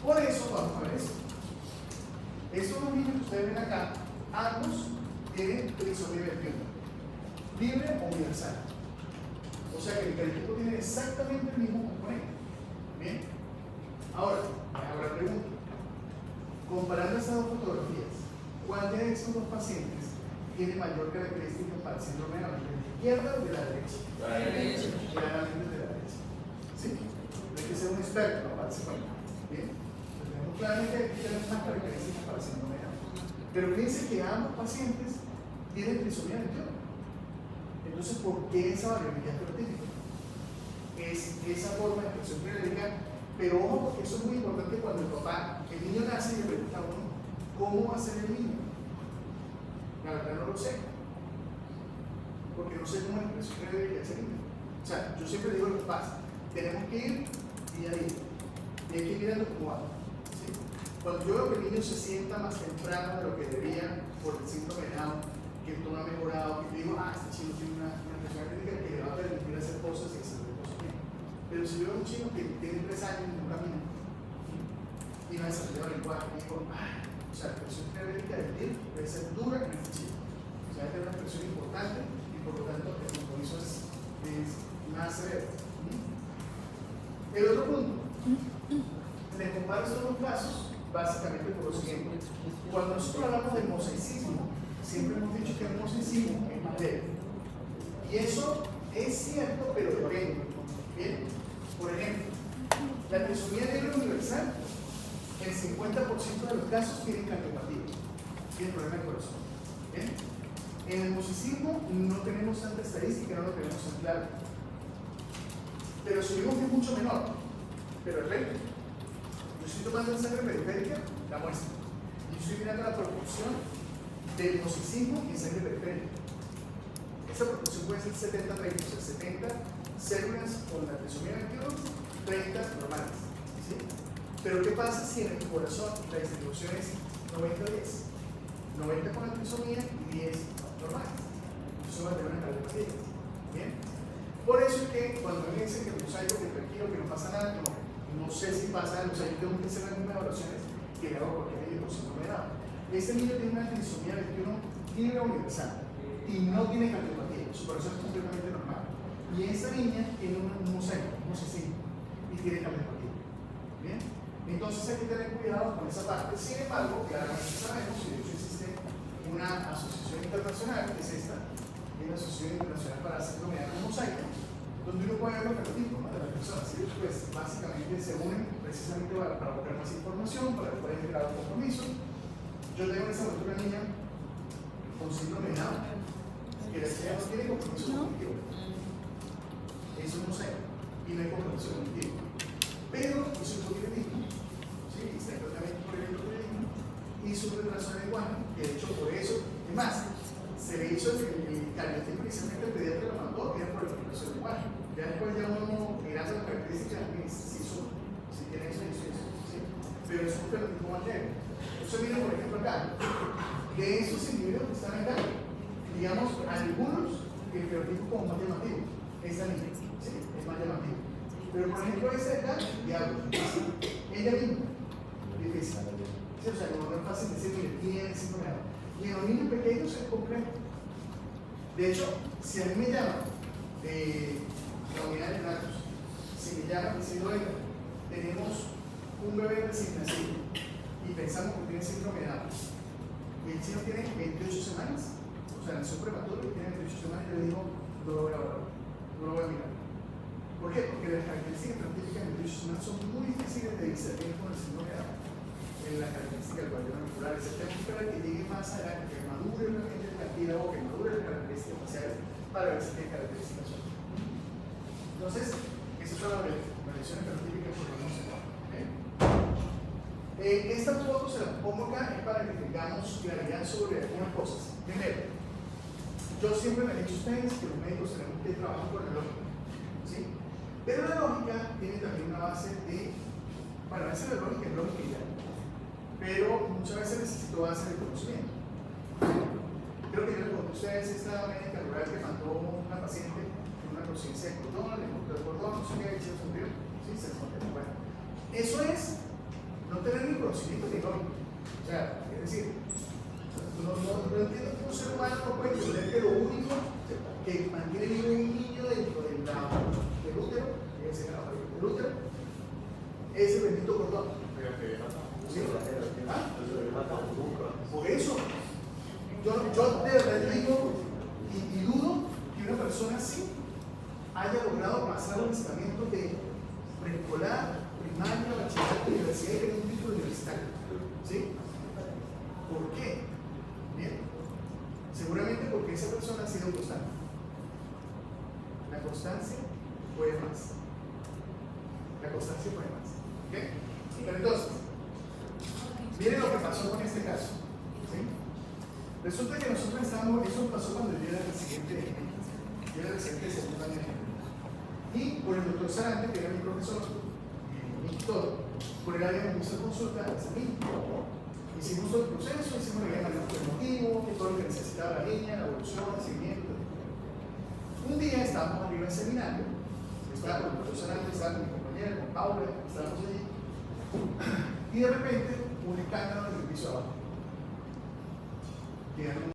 A: Por eso, vamos a ver esto. Estos dos niños que ustedes ven acá, ambos tienen trisomía 21. Libre o universal. O sea que el fenotipo tiene exactamente el mismo componente. Bien. Ahora, habrá pregunta. Comparando estas dos fotografías, ¿cuál de estos dos pacientes tiene mayor característica para el síndrome de Down? ¿De la izquierda o de la derecha?
B: La derecha.
A: Claramente de la derecha. ¿Sí? No hay que ser un experto, ¿no? Para darse cuenta. Bien. Entonces, tenemos claramente que tenemos más características para el síndrome de Down. Pero fíjense que ambos pacientes tienen trisomía 21. Entonces, ¿por qué esa variabilidad fenotípica? Es esa forma de expresión genérica, pero ojo, porque eso es muy importante cuando el niño nace y le pregunta a uno, ¿cómo va a ser el niño? La verdad no lo sé, porque no sé cómo la expresión genérica de ese niño. O sea, yo siempre digo a los papás, tenemos que ir día a día, y hay que ir mirando cómo va. ¿Sí? Cuando yo veo que el niño se sienta más temprano de lo que debía por el síndrome de Down, que el tono ha mejorado, que digo, este chino tiene una expresión genérica que le va a permitir hacer cosas y hacer cosas bien. Pero si veo a un chino que tiene 3 años y no camina, y no ha desarrollado el lenguaje, digo, o sea, la expresión genérica del DIRC debe ser dura en este chico. O sea, debe tener una expresión importante y por lo tanto el compromiso es más severo. El otro punto, le comparo estos dos casos básicamente por lo siguiente. Cuando nosotros hablamos del mosaicismo, siempre hemos dicho que el mosaicismo es más leve. Y eso es cierto, pero depende. ¿Bien? Por ejemplo, la trisomía negra universal, el 50% de los casos tienen cardiopatía, tienen problema de corazón. ¿Bien? En el mosaicismo no tenemos tanta estadística, no lo tenemos tan claro. Pero subimos que es mucho menor, pero es recto. Yo estoy tomando sangre periférica, la muestra, y estoy mirando la proporción del mosaicismo en sangre periférica. Esa proporción puede ser 70-30, o sea, 70 células con la trisomía 22, 30 normales. ¿Sí? Pero ¿qué pasa si en el corazón la distribución es 90-10? 90 con la trisomía y 10 normales. Entonces va a tener una cardiopatía. ¿Bien? Por eso es que cuando me dicen que el mosaico, que tranquilo, que no pasa nada, no sé si pasa algo, o sea, yo tengo que hacer las mismas evaluaciones que le hago a cualquier niño con síndrome de Down. Este niño tiene una trisomía 21 libre universal y no tiene cardiopatía, su corazón es completamente normal. Y esta niña tiene un mosaico, un mosaicismo, y tiene cambio hepático. ¿Bien? Entonces hay que tener cuidado con esa parte. Sin embargo, claramente sabemos, y de hecho existe una asociación internacional, que es esta, una asociación internacional para la síndrome de mosaico, donde uno puede ver los fenotipos, ¿no?, de las personas. Y pues básicamente se unen precisamente para buscar más información, para poder generar un compromiso. Yo tengo en esta momento una niña con síndrome de Down, que la estrella no tiene compromiso cognitivo. Es un mosaico y no hay compromiso cognitivo. Pero hizo un hipotiroidismo, ¿sí? Está en tratamiento por el hipotiroidismo, hizo un retraso de lenguaje, que de hecho por eso, es más, se le hizo el diagnóstico precisamente el pediatra lo mandó, era por el retraso de lenguaje. Ya después ya uno mirando las características, si tiene eso, ¿sí? Pero es un fenotipo más leve. Entonces miren por ejemplo acá, de esos individuos que están acá, digamos, algunos el fenotipo como más llamativo, esa niña, ¿sí? Es más llamativo. Pero por ejemplo ese de acá, diablo, ella misma, difícil. ¿Sí? O sea, como no es fácil decir, mire, tiene síndrome de Down. Y en los niños pequeños es complejo. De hecho, si a mí me llaman de la unidad de neonatos, si me llaman diciendo, oiga, tenemos un bebé recién nacido y pensamos que tiene síndrome de Down, y el chino tiene 28 semanas, o sea, nació prematuro y tiene 28 semanas, yo le digo, no lo voy a valorar, no lo voy a mirar. ¿Por qué? Porque las características fenotípicas de 28 semanas son muy difíciles de discernir con el síndrome de Down. En las características del cuadro muscular, se tenemos que esperar que llegue más adelante, que madure realmente el cartílago, que madure las características faciales, para ver si tiene características son. Entonces, esas son las variaciones fenotípicas que podemos hacer. Esta foto se la pongo acá es para que tengamos claridad sobre algunas cosas. Primero, yo siempre me he dicho a ustedes que los médicos tenemos que trabajar con la lógica, ¿sí? Pero la lógica tiene también una base de, bueno, a veces la lógica es lógica y ya, pero muchas veces necesito base de conocimiento. Creo que yo les conté a ustedes esta médica rural que mandó una paciente con una conciencia de cordón, le cortó el cordón, no sé qué, se sonrió, sí, se sonrió. Bueno, eso es no tener ni conocimiento ni lógica. O sea, es decir, no entiendo que un ser humano no puede entender que lo único que mantiene vivo un niño dentro del útero, del útero, es el bendito cordón. ¿Sí? ¿Ah? Por eso, yo de verdad digo y dudo que una persona así haya logrado pasar un enseñamiento de preescolar, primaria, bachillerato, universidad y tener un título universitario. ¿Sí? ¿Por qué? Bien. Seguramente porque esa persona ha sido constante. La constancia puede más. La constancia puede más. ¿Ok? Pero entonces, miren lo que pasó con este caso. ¿Sí? Resulta que nosotros estábamos, eso pasó cuando yo era residente de segundo año. Y por el doctor Sarante, que era mi profesor, mi tutor, por el área me hizo consulta a mí. Hicimos todo el proceso, hicimos la guía de manejo emotivo, todo lo que necesitaba la niña, la evolución, el seguimiento. Un día estábamos arriba en el seminario, estaba con el profesor Sarante, estaba con mi compañera, con Paula, estábamos allí. Y de repente, un escándalo en el piso abajo.